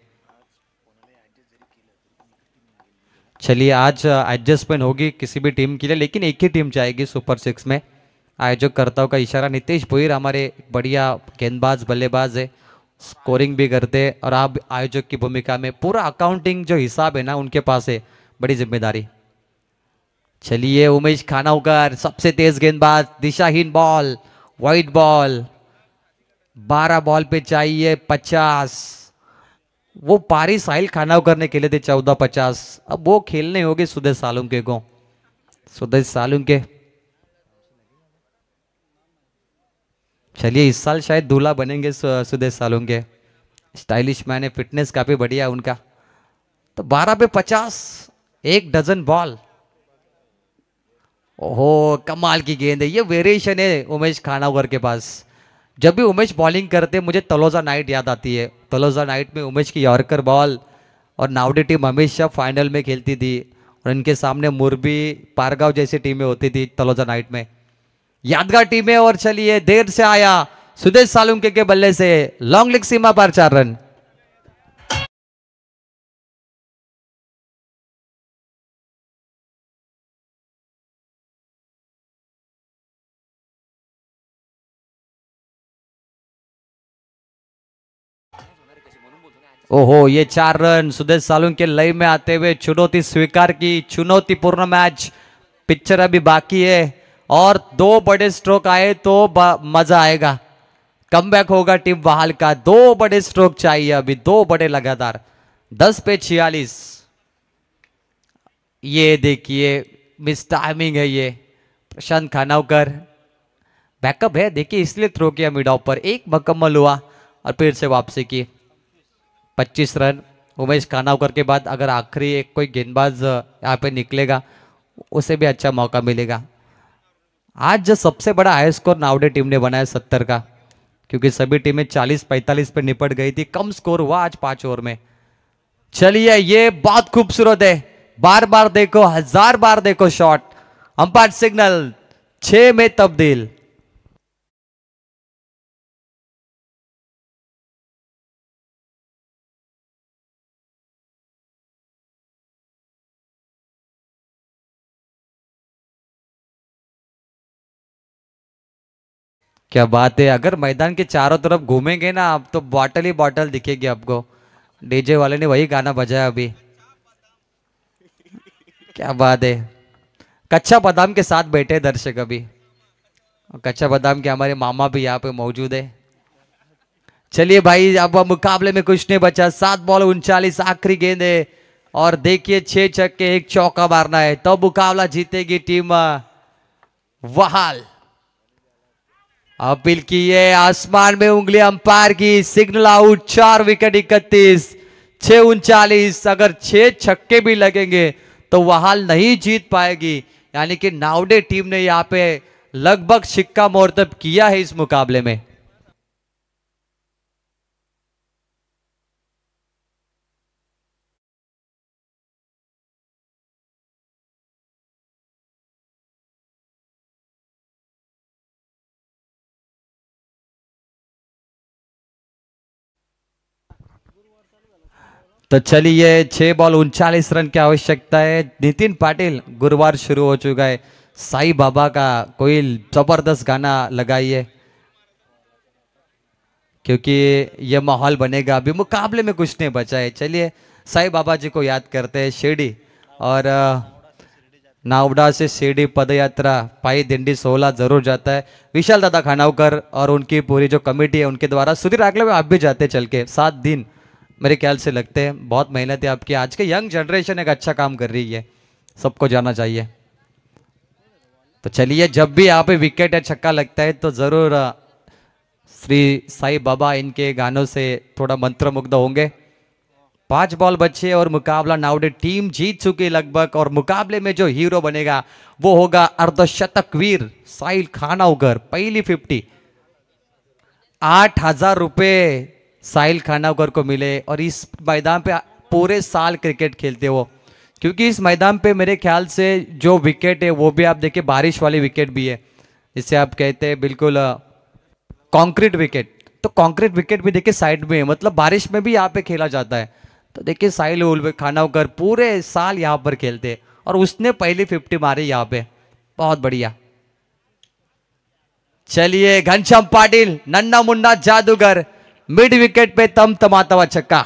चलिए आज एडजस्टमेंट होगी किसी भी टीम के लिए, लेकिन एक ही टीम जाएगी सुपर 6 में। आयोजककर्ताओं का इशारा, नीतीश भोईर हमारे बढ़िया गेंदबाज बल्लेबाज है, स्कोरिंग भी करते हैं और आप आयोजक की भूमिका में पूरा अकाउंटिंग जो हिसाब है ना उनके पास है, बड़ी जिम्मेदारी। चलिए उमेश खानावकर सबसे तेज गेंदबाज, दिशाहीन बॉल, वाइड बॉल, 12 बॉल पे चाहिए 50। वो पारी साहिल खानावकर ने खेले थे 14-50, अब वो खेलने होंगे सुदेश सालुंके को। सुदेश सालुंके चलिए इस साल शायद दूल्हा बनेंगे सुदेश सालुंके, स्टाइलिश मैन है, फिटनेस काफी बढ़िया उनका। तो 12 पे 50, 1 डजन बॉल। ओहो कमाल की गेंद है, ये वेरिएशन है उमेश खानावकर के पास। जब भी उमेश बॉलिंग करते मुझे तलोजा नाइट याद आती है। तलोजा नाइट में उमेश की यॉर्कर बॉल, और नावडे टीम हमेशा फाइनल में खेलती थी और इनके सामने मुरबी पारगांव जैसी टीमें होती थी तलोजा नाइट में, यादगार टीमें। और चलिए देर से आया सुदेश सालुंके के बल्ले से लॉन्ग लेग सीमा पर 4 रन। ओहो ये 4 रन सुदेश सालुंके लय में आते हुए चुनौती स्वीकार की। चुनौतीपूर्ण मैच, पिक्चर अभी बाकी है और 2 बड़े स्ट्रोक आए तो मजा आएगा, कमबैक होगा टीम बहाल का। 2 बड़े स्ट्रोक चाहिए अभी, 2 बड़े लगातार। 10 पे 46। ये देखिए मिस टाइमिंग है, ये प्रशांत खानावकर बैकअप है देखिए, इसलिए थ्रो किया मिड ऑफ पर, 1 मुकम्मल हुआ और फिर से वापसी की। 25 रन। उमेश खानावकर के बाद अगर आखिरी एक कोई गेंदबाज यहाँ पे निकलेगा उसे भी अच्छा मौका मिलेगा। आज जो सबसे बड़ा हाई स्कोर नावडे टीम ने बनाया 70 का, क्योंकि सभी टीमें 40-45 पे निपट गई थी, कम स्कोर हुआ आज 5 ओवर में। चलिए ये बहुत खूबसूरत है, बार बार देखो, 1000 बार देखो शॉट। अंपायर सिग्नल 6 में तब्दील। क्या बात है, अगर मैदान के चारों तरफ घूमेंगे ना आप तो बॉटल ही बॉटल दिखेगी आपको। डीजे वाले ने वही गाना बजाया अभी, क्या बात है। कच्चा बादाम के साथ बैठे दर्शक अभी, कच्चा बादाम के हमारे मामा भी यहाँ पे मौजूद है। चलिए भाई अब मुकाबले में कुछ नहीं बचा, 7 बॉल 39 आखिरी गेंद है और देखिए 6 छक्के 1 चौका मारना है तो मुकाबला जीतेगी टीम वहाल। अपील की है, आसमान में उंगली अंपायर की, सिग्नल आउट, 4 विकेट 31, 6 39। अगर 6 छक्के भी लगेंगे तो वहाल नहीं जीत पाएगी, यानी कि नावडे टीम ने यहाँ पे लगभग सिक्का मोर्तब किया है इस मुकाबले में। तो चलिए 6 बॉल 39 रन की आवश्यकता है। नितिन पाटिल, गुरुवार शुरू हो चुका है, साईं बाबा का कोई जबरदस्त गाना लगाइए क्योंकि ये माहौल बनेगा। अभी मुकाबले में कुछ नहीं बचा है। चलिए साईं बाबा जी को याद करते हैं। शिरडी और नावडा से शिरडी पदयात्रा पाई दिंडी 16 जरूर जाता है। विशाल दादा खानावकर और उनकी पूरी जो कमेटी है उनके द्वारा। सुधीर आगले में आप भी जाते हैं चल के, 7 दिन मेरे ख्याल से लगते हैं। बहुत मेहनत है आपकी, आज के यंग जनरेशन एक अच्छा काम कर रही है, सबको जाना चाहिए। तो चलिए जब भी यहाँ पे विकेट या छक्का लगता है तो जरूर श्री साईं बाबा इनके गानों से थोड़ा मंत्रमुग्ध होंगे। 5 बॉल बचे और मुकाबला नाउडे टीम जीत चुकी लगभग। और मुकाबले में जो हीरो बनेगा वो होगा अर्धशतक वीर साहिल खानावकर। पहली 50 8,000 रुपए साहिल खानावकर को मिले। और इस मैदान पे पूरे साल क्रिकेट खेलते हो, क्योंकि इस मैदान पे मेरे ख्याल से जो विकेट है वो भी आप देखिए बारिश वाली विकेट भी है, जिसे आप कहते हैं बिल्कुल कंक्रीट विकेट। तो कंक्रीट विकेट भी देखिए साइड में है, मतलब बारिश में भी यहाँ पे खेला जाता है। तो देखिए साहिल खानावकर पूरे साल यहाँ पर खेलते हैं और उसने पहली 50 मारी यहाँ पे। बहुत बढ़िया। चलिए घनश्याम पाटिल नन्ना मुन्ना जादूगर मिड विकेट पे तमाता हुआ छक्का।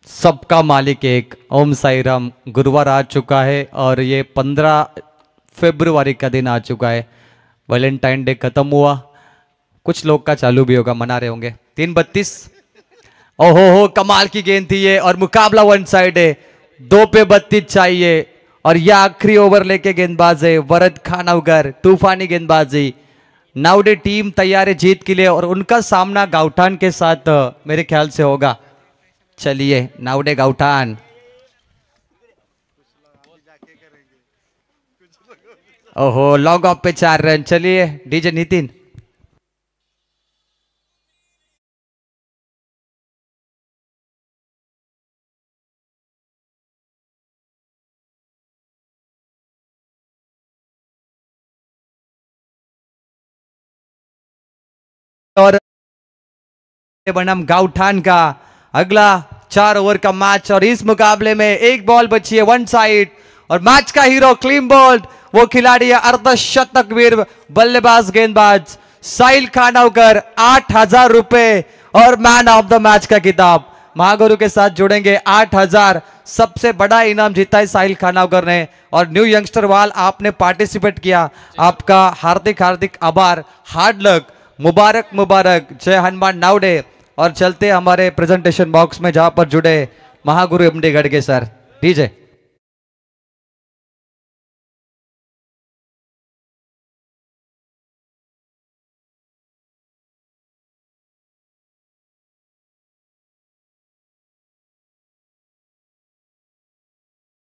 सबका मालिक एक ओम साई राम गुरुवार आ चुका है और ये 15 फरवरी का दिन आ चुका है। वैलेंटाइन डे खत्म हुआ, कुछ लोग का चालू भी होगा, मना रहे होंगे। 3:32 ओहो हो कमाल की गेंद थी ये और मुकाबला वन साइड है। 2 पे 32 चाहिए और यह आखिरी ओवर लेके गेंदबाज है वरद खानावकर। तूफानी गेंदबाजी, नाउडे टीम तैयार है जीत के लिए और उनका सामना गाउठान के साथ मेरे ख्याल से होगा। चलिए नाउडे गाउठान। ओहो लॉन्ग ऑफ पे 4 रन। चलिए डीजे नितिन। और बनाम गाउठान का अगला 4 ओवर का मैच और इस मुकाबले में 1 बॉल बची है वन साइड और मैच का हीरो क्लीन बोल्ड वो खिलाड़ी है अर्धशतक वीर बल्लेबाज गेंदबाज साहिल खानावकर। 8,000 रुपए और मैन ऑफ द मैच का खिताब महागुरु के साथ जुड़ेंगे। 8,000 सबसे बड़ा इनाम जीता है साहिल खानावकर ने। और न्यू यंगस्टर वाल आपने पार्टिसिपेट किया, आपका हार्दिक हार्दिक आभार। हार्ड लक, मुबारक मुबारक। जय हनुमान नाउडे। और चलते हमारे प्रेजेंटेशन बॉक्स में जहां पर जुड़े महागुरु एमडी गढ़ के सर। डीजे